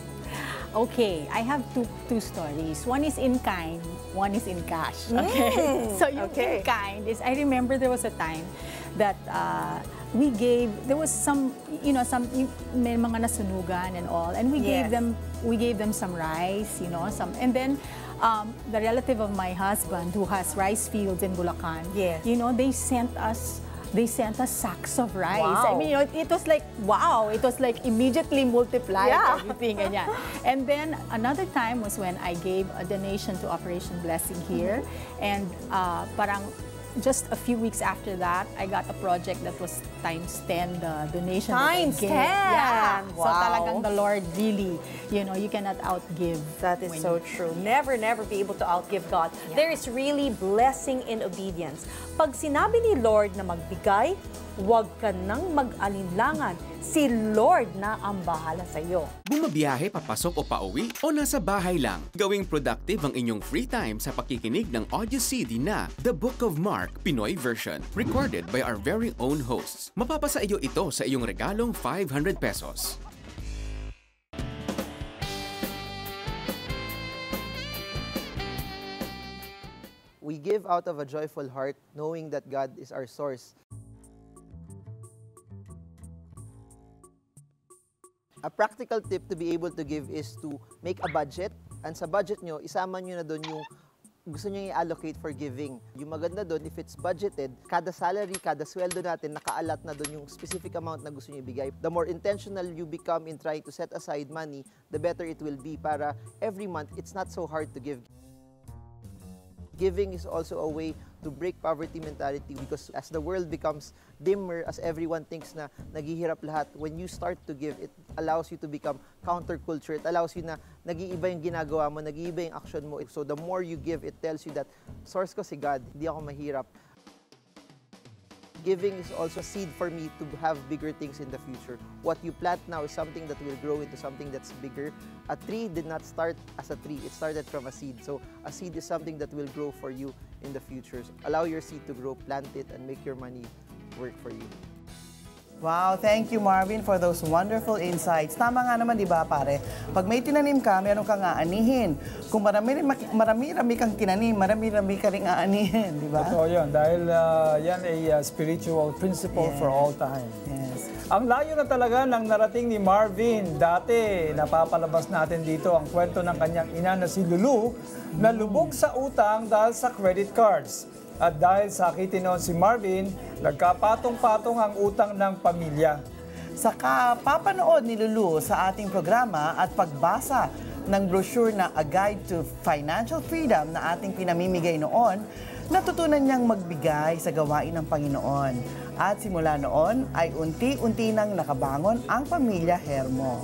Okay, I have two stories. One is in kind, one is in cash. Okay, so yung in kind is, I remember there was a time that we gave, there was some, may mga nasunugan and all, and we gave them some rice, some, and then the relative of my husband who has rice fields in Bulacan, they sent us sacks of rice. Wow. I mean, it was like, wow, it was like immediately multiplied everything. And then another time was when I gave a donation to Operation Blessing here. And parang just a few weeks after that, I got a project that was times 10 the donation. Times 10? Yeah. Wow. So talagang the Lord really, you cannot outgive. That is so true. Never be able to outgive God. Yeah. There is really blessing in obedience. Pag sinabi ni Lord na magbigay, huwag ka nang mag-alinlangan. Si Lord na ang bahala sa iyo. Bumabiyahe papasok o pauwi o nasa bahay lang. Gawing productive ang inyong free time sa pakikinig ng audio CD na The Book of Mark Pinoy version, recorded by our very own hosts. Mapapasa iyo ito sa iyong regalong 500 pesos. We give out of a joyful heart, knowing that God is our source. A practical tip to be able to give is to make a budget, and sa budget nyo, isama nyo na doon yung gusto nyo i-allocate for giving. Yung maganda doon, if it's budgeted, kada salary, kada sweldo natin, naka-allot na doon yung specific amount na gusto nyo ibigay. The more intentional you become in trying to set aside money, the better it will be para every month, it's not so hard to give. Giving is also a way to break poverty mentality, because as the world becomes dimmer, as everyone thinks na naghihirap lahat, when you start to give, it allows you to become counterculture. It allows you na nag-iiba yung ginagawa mo, nag-iiba yung action mo. So the more you give, it tells you that source ko si God, hindi ako mahirap. giving is also a seed for me to have bigger things in the future. What you plant now is something that will grow into something that's bigger. A tree did not start as a tree, it started from a seed. So a seed is something that will grow for you in the future. So allow your seed to grow, plant it, and make your money work for you. Wow, thank you Marvin for those wonderful insights. Tama nga naman, di ba pare? Pag may tinanim ka, meron kang aanihin. Kung marami-rami kang tinanim, marami-rami ka rin aanihin, di ba? Totoo yun, dahil yan ay spiritual principle for all time. Yes. Ang layo na talaga ng narating ni Marvin. Dati, napapalabas natin dito ang kwento ng kanyang ina na si Lulu na lubog sa utang dahil sa credit cards. At dahil sakitin noon si Marvin, nagkapatong-patong ang utang ng pamilya. Sa kapapanood ni Lulu sa ating programa at pagbasa ng brochure na A Guide to Financial Freedom na ating pinamimigay noon, natutunan niyang magbigay sa gawain ng Panginoon. At simula noon ay unti-unti nang nakabangon ang pamilya Hermo.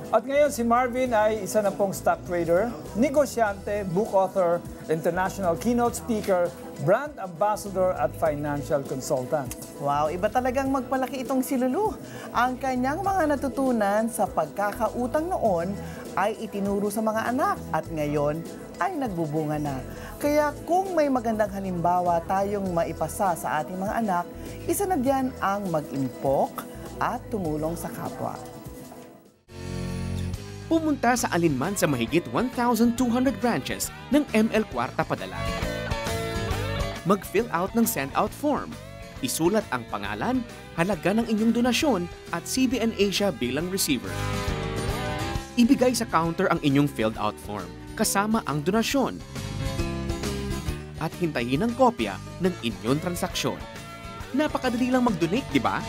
At ngayon si Marvin ay isa na pong stock trader, negosyante, book author, international keynote speaker, brand ambassador at financial consultant. Wow, iba talagang magpalaki itong si Lulu. Ang kanyang mga natutunan sa pagkakautang noon ay itinuro sa mga anak at ngayon ay nagbubunga na. Kaya kung may magandang halimbawa tayong maipasa sa ating mga anak, isa na diyan ang mag-impok at tumulong sa kapwa. Pumunta sa alinman sa mahigit 1,200 branches ng ML Kwarta Padala. Mag-fill out ng send-out form. Isulat ang pangalan, halaga ng inyong donasyon at CBN Asia bilang receiver. Ibigay sa counter ang inyong filled out form kasama ang donasyon. At hintayin ang kopya ng inyong transaksyon. Napakadali lang mag-donate, di ba?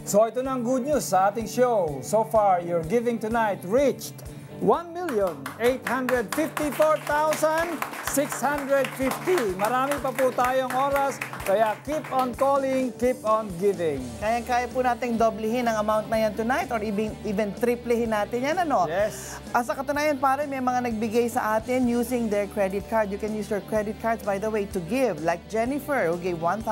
So ito na ang good news sa ating show. So far, your giving tonight reached 1,854,650. Marami pa po tayong oras, kaya keep on calling, keep on giving. Kaya po nating doblehin ang amount na yan tonight or even triplehin natin yan, ano? Yes. Sa katunayan, pare, may mga nagbigay sa atin using their credit card. You can use your credit cards, by the way, to give. Like Jennifer, who gave 1,000.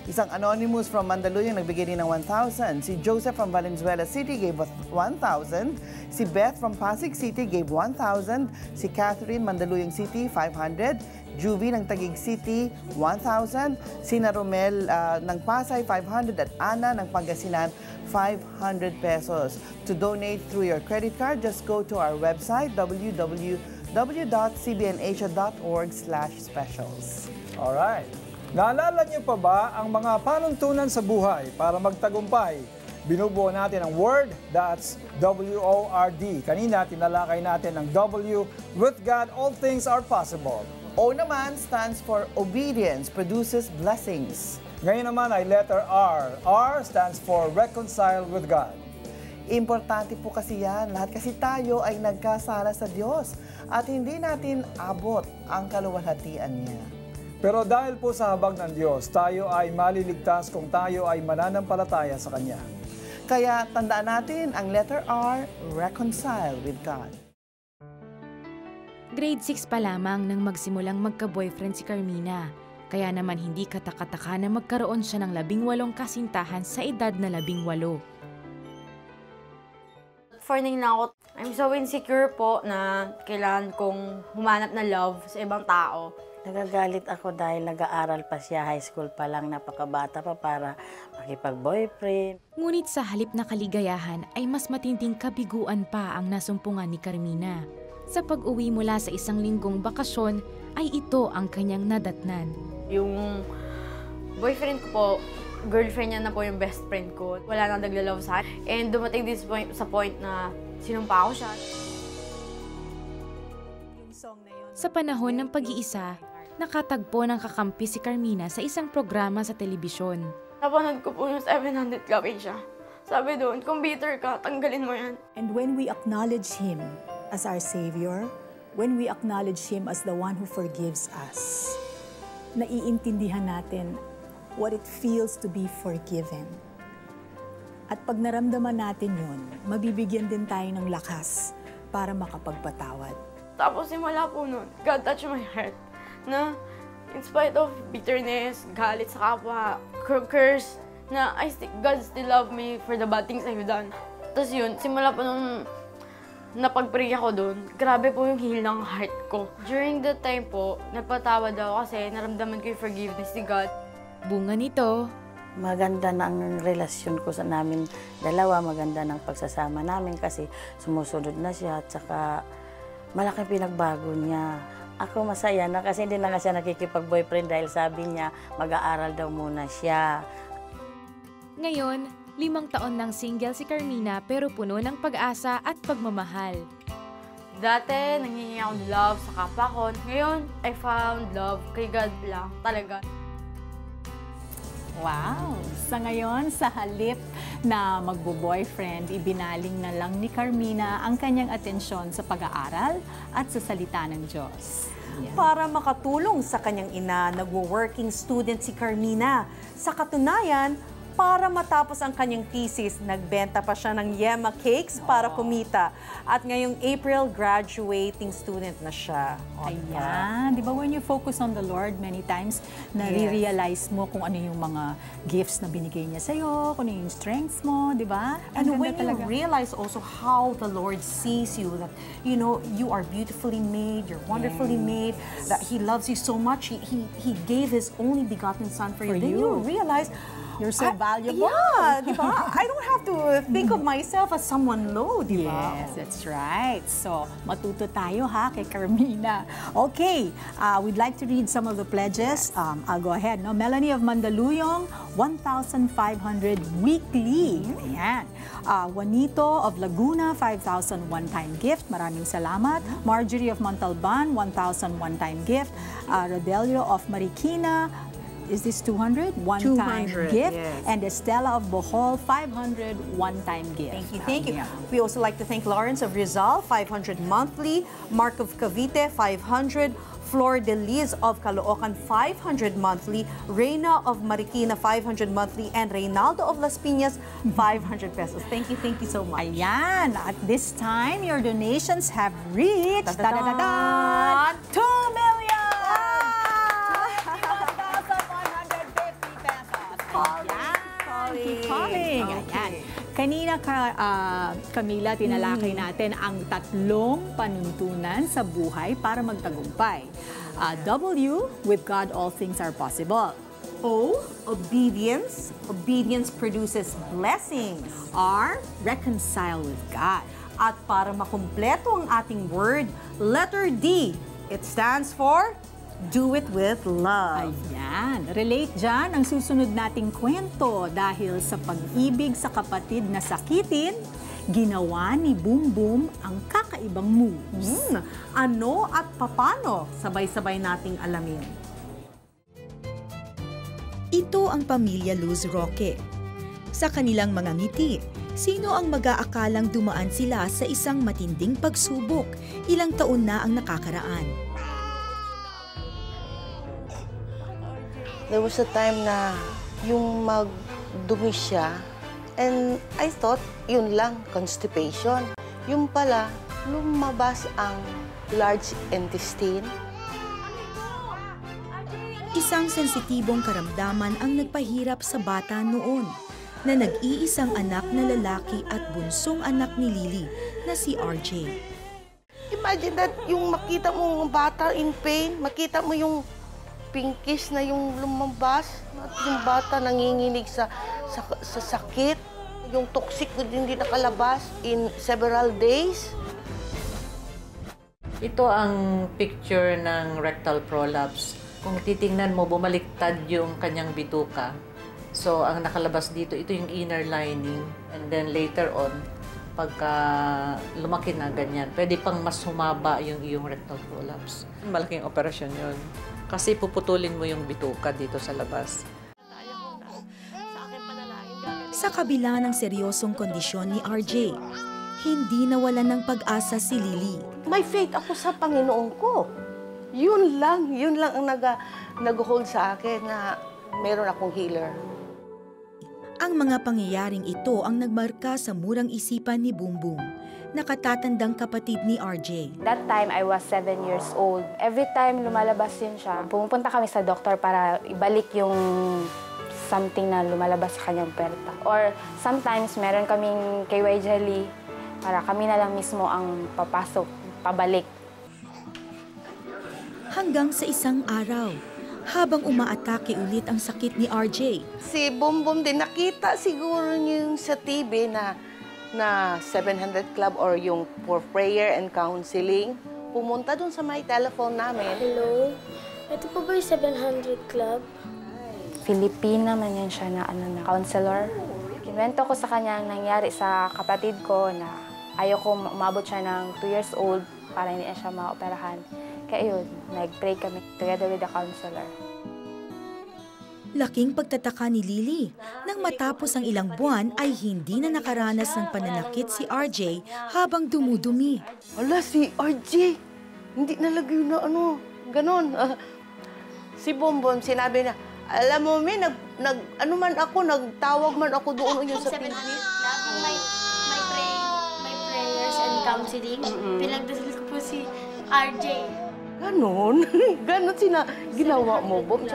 Isang anonymous from Mandaluyong nagbigay din ng 1,000. Si Joseph from Valenzuela City gave 1,000. Si Beth from Pasig City gave 1,000. Si Catherine, Mandaluyong City, 500. Juvie ng Taguig City, 1,000. Si Naromel ng Pasay, 500. At Ana ng Pangasinan, 500 pesos. To donate through your credit card, just go to our website, www.cbnasia.org/specials. Alright. Naalala niyo pa ba ang mga panuntunan sa buhay para magtagumpay? Binubuo natin ang word, that's W-O-R-D. Kanina, tinalakay natin ang W. With God, all things are possible. O naman stands for obedience, produces blessings. Ngayon naman ay letter R. R stands for reconcile with God. Importante po kasi yan. Lahat kasi tayo ay nagkasala sa Diyos at hindi natin abot ang kaluwalhatian niya. Pero dahil po sa habag ng Diyos, tayo ay maliligtas kung tayo ay mananampalataya sa Kanya. Kaya tandaan natin ang letter R, reconcile with God. Grade 6 pa lamang nang magsimulang magka-boyfriend si Carmina. Kaya naman hindi katakataka na magkaroon siya ng 18 kasintahan sa edad na 18. Finding na ako, I'm so insecure po na kailangan kong humanap na love sa ibang tao. Nagagalit ako dahil nag-aaral pa siya, high school pa lang, napakabata pa para makipag-boyfriend. Ngunit sa halip na kaligayahan ay mas matinding kabiguan pa ang nasumpungan ni Carmina. Sa pag-uwi mula sa isang linggong bakasyon ay ito ang kanyang nadatnan. Yung boyfriend ko po, girlfriend niya na po yung best friend ko. Wala nang nagla-love sa akin. And dumating din sa point na sinumpa ko siya. Sa panahon ng pag-iisa, nakatagpo ng kakampi si Carmina sa isang programa sa telebisyon. Napanood ko po yung 700 Club Asia. Sabi doon, kung bitter ka, tanggalin mo yan. And when we acknowledge Him as our Savior, when we acknowledge Him as the one who forgives us, naiintindihan natin what it feels to be forgiven. At pag naramdaman natin yun, mabibigyan din tayo ng lakas para makapagpatawad. Tapos simula po nun, God touched my heart na in spite of bitterness, galit sa kapwa, curse, na God still love me for the bad things I've done. Tapos yun, simula po nung napag-pray ako doon, grabe po yung heal ng heart ko. During that time po, napatawad ako kasi naramdaman ko yung forgiveness ni God. Bunga nito, maganda na ang relasyon ko sa namin dalawa, maganda ng pagsasama namin kasi sumusunod na siya at saka malaking pinagbago niya. Ako masaya na kasi hindi na nga siya nakikipag-boyfriend dahil sabi niya mag-aaral daw muna siya. Ngayon, 5 taon nang single si Carmina pero puno ng pag-asa at pagmamahal. Dati, nangingi ako ng love sa kapwa ko. Ngayon, I found love kay God lang, talaga. Wow! Sa ngayon, sa halip na magbo-boyfriend, ibinaling na lang ni Carmina ang kanyang atensyon sa pag-aaral at sa salita ng Diyos. Para makatulong sa kanyang ina, nagwo-working student si Carmina. Sa katunayan, para matapos ang kanyang thesis, nagbenta pa siya ng yema cakes para kumita. At ngayong April, graduating student na siya. Ayan. Di ba when you focus on the Lord, many times, nare-realize mo kung ano yung mga gifts na binigay niya sa'yo, kung ano yung strengths mo, di ba? And when you realize also how the Lord sees you, that, you know, you are beautifully made, you're wonderfully made, that He loves you so much, He gave His only begotten Son for you. Then you realize, you're so valuable. Yeah, di ba? I don't have to think of myself as someone low, di ba? Yes, that's right. So, matuto tayo ha kay Carmina. Okay, we'd like to read some of the pledges. I'll go ahead. No? Melanie of Mandaluyong, 1,500 weekly. Ayan. Juanito of Laguna, 5,000 one-time gift. Maraming salamat. Marjorie of Montalban, 1,000 one-time gift. Rodelio of Marikina, is this 200? One-time gift. Yes. And Estela of Bohol, 500 one-time gift. Thank you, thank you. We also like to thank Lawrence of Rizal, 500 monthly. Mark of Cavite, 500. Flor de Liz of Caloocan, 500 monthly. Reyna of Marikina, 500 monthly. And Reynaldo of Las Piñas, 500 pesos. Thank you so much. Ayan. At this time, your donations have reached 2 million! Calling. Ayan. Kanina, Camila, tinalakay natin ang 3 panuntunan sa buhay para magtagumpay. W, with God all things are possible. O, obedience. Obedience produces blessings. R, reconcile with God. At para makumpleto ang ating word, letter D. It stands for do it with love. Ayan. Relate dyan ang susunod nating kwento dahil sa pag-ibig sa kapatid na sakitin, ginawa ni Boom Boom ang kakaibang moves. Ano at papano? Sabay-sabay nating alamin. Ito ang pamilya Luz Roque. Sa kanilang mga ngiti, sino ang mag-aakalang dumaan sila sa isang matinding pagsubok? Ilang taon na ang nakakaraan. There was a time na yung magdumi siya, and I thought, yun lang, constipation. Yung pala, lumabas ang large intestine. Isang sensitibong karamdaman ang nagpahirap sa bata noon, na nag-iisang anak na lalaki at bunsong anak ni Lily na si RJ. Imagine that, yung makita mo yung bata in pain, makita mo yung pinkish na yung lumabas, at yung bata nanginginig sa sakit, yung toxic na hindi nakalabas in several days. Ito ang picture ng rectal prolapse. Kung titingnan mo, bumaliktad yung kanyang bituka. So, ang nakalabas dito, ito yung inner lining. And then later on, pagka lumaki na ganyan, pwede pang mas humaba yung iyong rectal prolapse. Malaking operasyon yun. Kasi puputulin mo yung bituka dito sa labas. Sa kabila ng seryosong kondisyon ni RJ, hindi nawalan ng pag-asa si Lily. May faith ako sa Panginoon ko. Yun lang ang nag-hold sa akin na meron akong healer. Ang mga pangyayaring ito ang nagmarka sa murang isipan ni Boom Boom, nakatatandang kapatid ni RJ. That time, I was 7 years old. Every time lumalabas yun siya, pumupunta kami sa doktor para ibalik yung something na lumalabas sa kanyang puwerta. Or sometimes, meron kaming KY jelly para kami na lang mismo ang papasok, pabalik. Hanggang sa isang araw, habang umaatake ulit ang sakit ni RJ. Si Boom Boom din, nakita siguro niyo yung sa TV na 700 Club or yung for prayer and counseling. Pumunta dun sa may telephone namin. Hello? Ito po ba yung 700 Club? Filipina man yan siya na, counselor. Kinwento ko sa kanya ang nangyari sa kapatid ko na ayoko umabot siya ng 2 years old para hindi na siya maoperahan. Kaya yun, nag-pray kami together with the counselor. Laking pagtataka ni Lily nang matapos ang ilang buwan ay hindi na nakaranas ng pananakit si RJ habang dumudumi. Wala si RJ, hindi nalagay na ganon. Si Boom Boom, sinabi na, alam mo, nagtawag man ako doon yun sa TV. May prayers and counseling. Pinagdasal ko po si RJ. Ganon? Ganon ginawa mo, Boom?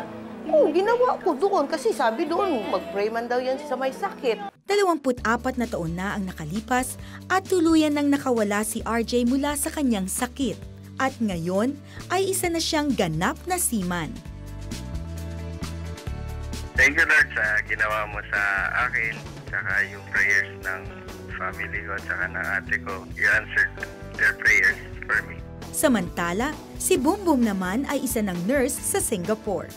Oo, ginawa ko doon kasi sabi doon, mag-pray man daw yan sa may sakit. 24 na taon na ang nakalipas at tuluyan nang nakawala si RJ mula sa kanyang sakit. At ngayon ay isa na siyang ganap na seaman. Thank you, Lord, sa ginawa mo sa akin, saka yung prayers ng family ko, saka ng ate ko. You answered their prayers for me. Samantala, si Boom Boom naman ay isa ng nurse sa Singapore.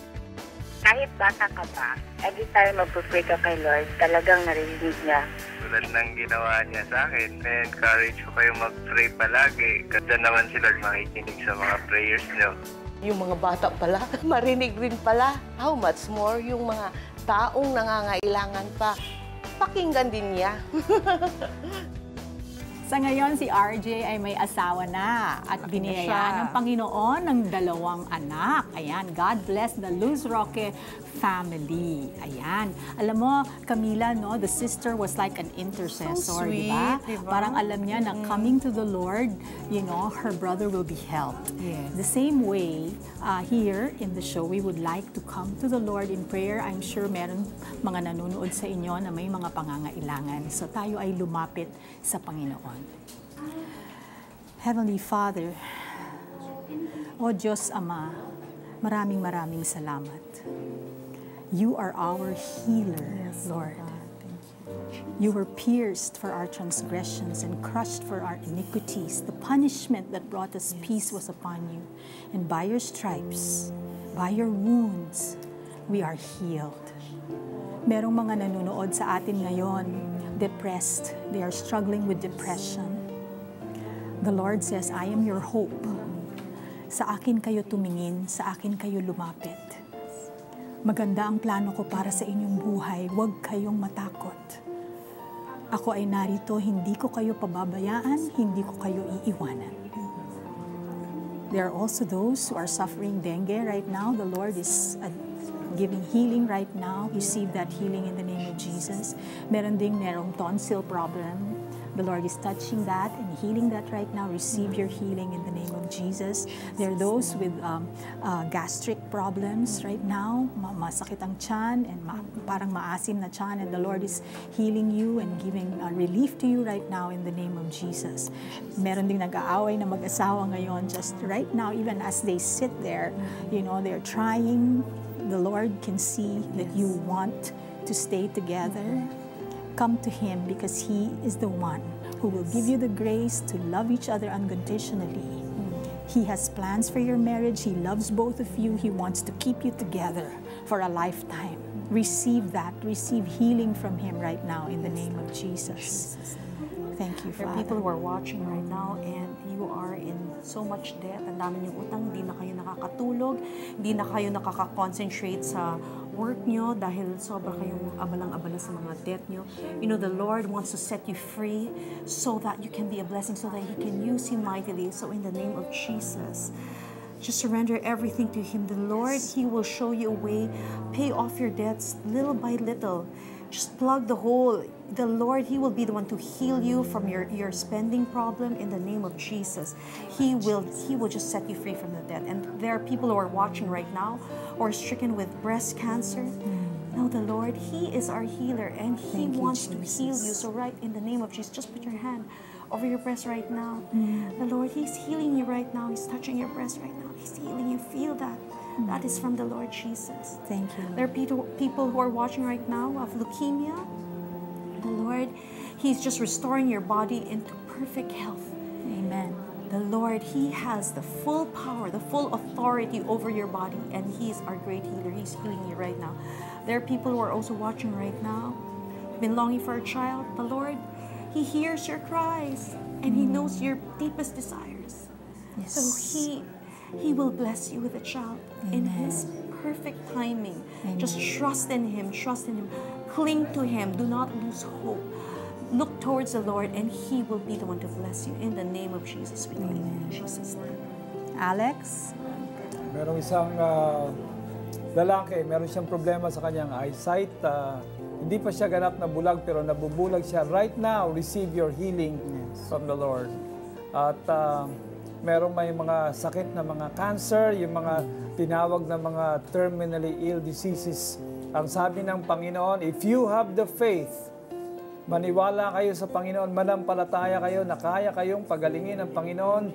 Kahit bata ka pa, every time mag-pray ka kay Lord, talagang narinig niya. Tulad ng ginawa niya sa akin, na-encourage ko kayo mag-pray palagi. Kasi naman si Lord makikinig sa mga prayers niyo. Yung mga bata pala, marinig rin pala. How much more yung mga taong nangangailangan pa. Pakinggan din niya. Sa ngayon, si RJ ay may asawa na at biniyayaan ng Panginoon ng 2 anak. Ayan, God bless the Luz Roque family. Ayan. Alam mo, Camila, no, the sister was like an intercessor, di ba? Parang alam niya na coming to the Lord, you know, her brother will be helped. Yes. The same way, here in the show, we would like to come to the Lord in prayer. I'm sure meron mga nanonood sa inyo na may mga pangangailangan. So tayo ay lumapit sa Panginoon. Heavenly Father, O Diyos Ama, maraming salamat. You are our healer, Lord. You were pierced for our transgressions and crushed for our iniquities. The punishment that brought us peace was upon you. And by your stripes, by your wounds, we are healed. Merong mga nanonood sa atin ngayon, depressed. They are struggling with depression. The Lord says, I am your hope. Sa akin kayo tumingin, sa akin kayo lumapit. Maganda ang plano ko para sa inyong buhay, huwag kayong matakot. Ako ay narito, hindi ko kayo pababayaan, hindi ko kayo iiwanan. There are also those who are suffering dengue right now. The Lord is giving healing right now. Receive that healing in the name of Jesus. Merong tonsil problem. The Lord is touching that and healing that right now. Receive your healing in the name of Jesus. There are those with gastric problems right now. Masakit ang tiyan and parang maasim na tiyan, and the Lord is healing you and giving relief to you right now in the name of Jesus. Meron ding nag-aaway na mag-asawa ngayon just right now, even as they sit there, you know, they're trying. The Lord can see that you want to stay together. Come to Him because He is the one who will give you the grace to love each other unconditionally. He has plans for your marriage. He loves both of you. He wants to keep you together for a lifetime. Receive that. Receive healing from Him right now in the name of Jesus. Thank you, There Father. are people who are watching right now and you are in so much debt. Ang dami niyong utang, hindi na kayo nakakatulog, hindi na kayo nakaka-concentrate sa work nyo dahil sobra kayong abalang-abala sa mga debt nyo. You know, the Lord wants to set you free so that you can be a blessing, so that He can use you mightily. So in the name of Jesus, just surrender everything to Him. The Lord, He will show you a way. Pay off your debts little by little. just plug the hole. The Lord, He will be the one to heal you from your spending problem in the name of Jesus. He will just set you free from the debt. And there are people who are watching right now who are stricken with breast cancer. Know the Lord, He is our healer, and He wants to heal you. So right in the name of Jesus, just put your hand over your breast right now. The Lord, He's healing you right now. He's touching your breast right now. He's healing you. Feel that. That is from the Lord Jesus. Thank you. There are people who are watching right now of leukemia. The Lord, He's just restoring your body into perfect health. Amen. The Lord, He has the full power, the full authority over your body, and He is our great healer. He's healing you right now. There are people who are also watching right now, been longing for a child. The Lord, He hears your cries, and He knows your deepest desires. Yes. So He will bless you with a child in His perfect timing. Amen. Just trust in Him, trust in Him. Cling to Him, do not lose hope. Look towards the Lord, and He will be the one to bless you. In the name of Jesus, we pray. In Jesus' name. Alex? Merong isang lalaki, meron siyang problema sa kanyang eyesight. Hindi pa siya ganap na bulag, pero nabubulag siya. Right now, receive your healing from the Lord. At merong may mga sakit na mga cancer, yung mga tinawag na mga terminally ill diseases. Ang sabi ng Panginoon, if you have the faith, maniwala kayo sa Panginoon, manampalataya kayo na kaya kayong pagalingin ng Panginoon,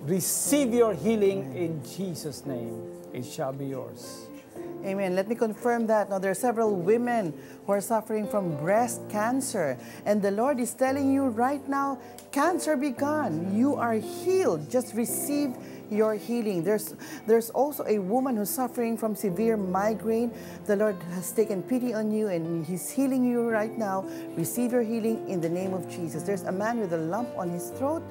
receive your healing in Jesus' name. It shall be yours. Amen. Let me confirm that. Now, there are several women who are suffering from breast cancer. And the Lord is telling you right now, cancer be gone. You are healed. Just receive your healing. There's also a woman who's suffering from severe migraine. The Lord has taken pity on you, and He's healing you right now. Receive your healing in the name of Jesus. There's a man with a lump on his throat.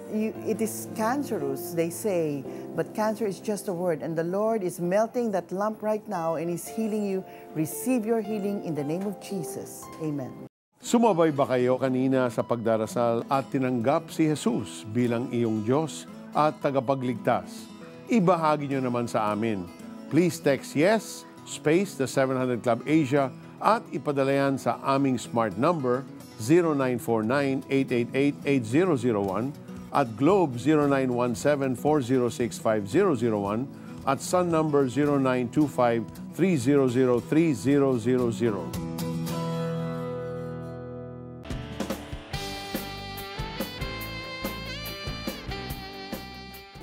It is cancerous, they say, but cancer is just a word, and the Lord is melting that lump right now and He's healing you. Receive your healing in the name of Jesus. Amen. Sumabay ba kayo kanina sa pagdarasal at tinanggap si Jesus bilang iyong Diyos at tagapagligtas? Ibahagi nyo naman sa amin. Please text yes, space the 700 Club Asia at ipadala yan sa aming smart number 0949-888-8001 at Globe 0917-406-5001 at Sun number 0925-300-3000.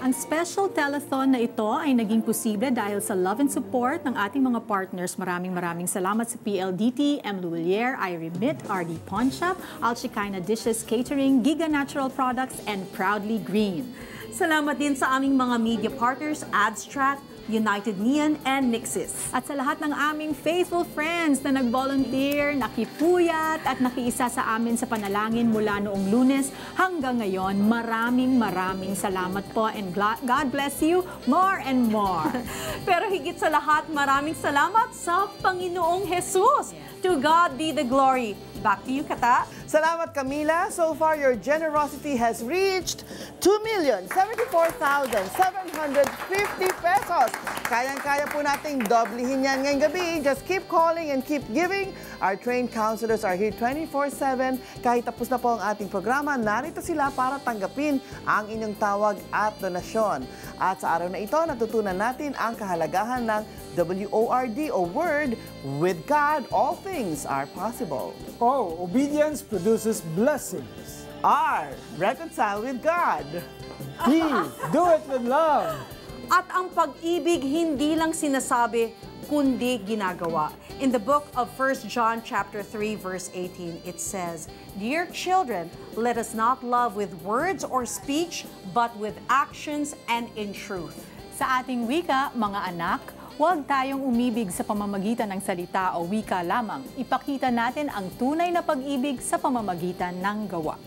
Ang special telethon na ito ay naging posible dahil sa love and support ng ating mga partners. Maraming salamat sa PLDT, M. Lulier, iRemit, RD Pawnshop, Alchicana Dishes Catering, Giga Natural Products, and Proudly Green. Salamat din sa aming mga media partners, Adstrat, United Neon, and Nixis. At sa lahat ng aming faithful friends na nag-volunteer, nakipuyat, at nakiisa sa amin sa panalangin mula noong Lunes hanggang ngayon, maraming salamat po, and God bless you more and more. Pero higit sa lahat, maraming salamat sa Panginoong Jesus. To God be the glory. Back to you, Kata. Salamat, Camila. So far, your generosity has reached 2,074,750 pesos. Kayang-kaya po nating doblihin yan ngayong gabi. Just keep calling and keep giving. Our trained counselors are here 24/7. Kahit tapos na po ang ating programa, narito sila para tanggapin ang inyong tawag at donasyon. At sa araw na ito, natutunan natin ang kahalagahan ng WORD o Word. With God, all things are possible. O, obedience produces blessings. R, reconcile with God. D, do it with love. At ang pag-ibig hindi lang sinasabi, kundi ginagawa. In the book of 1 John chapter 3 verse 18, it says, "Dear children, let us not love with words or speech, but with actions and in truth." Sa ating wika, mga anak, huwag tayong umibig sa pamamagitan ng salita o wika lamang. Ipakita natin ang tunay na pag-ibig sa pamamagitan ng gawa.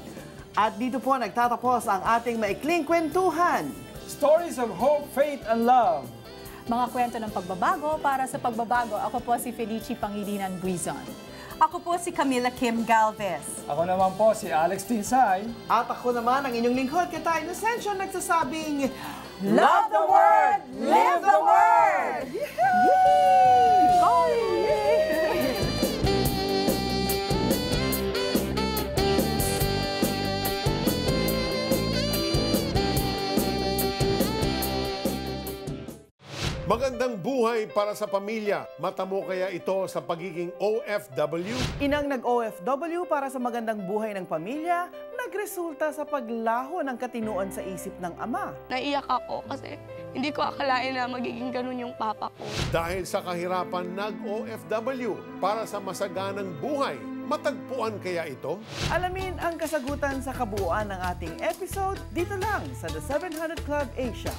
At dito po nagtatapos ang ating maikling kwentuhan. Stories of hope, faith, and love. Mga kwento ng pagbabago para sa pagbabago. Ako po si Felicie Pangilinan Buizon. Ako po si Camila Kim Galvez. Ako naman po si Alex Tinsay. At ako naman ang inyong lingkod, Kata Inocencio, nagsasabing, Love the Word! Live the Word! Yay! Magandang buhay para sa pamilya. Matamo kaya ito sa pagiging OFW? Inang nag-OFW para sa magandang buhay ng pamilya, nagresulta sa paglaho ng katinuan sa isip ng ama. Naiyak ako kasi hindi ko akalain na magiging ganun yung papa ko. Dahil sa kahirapan, nag-OFW para sa masaganang buhay. Matagpuan kaya ito? Alamin ang kasagutan sa kabuuan ng ating episode dito lang sa The 700 Club Asia.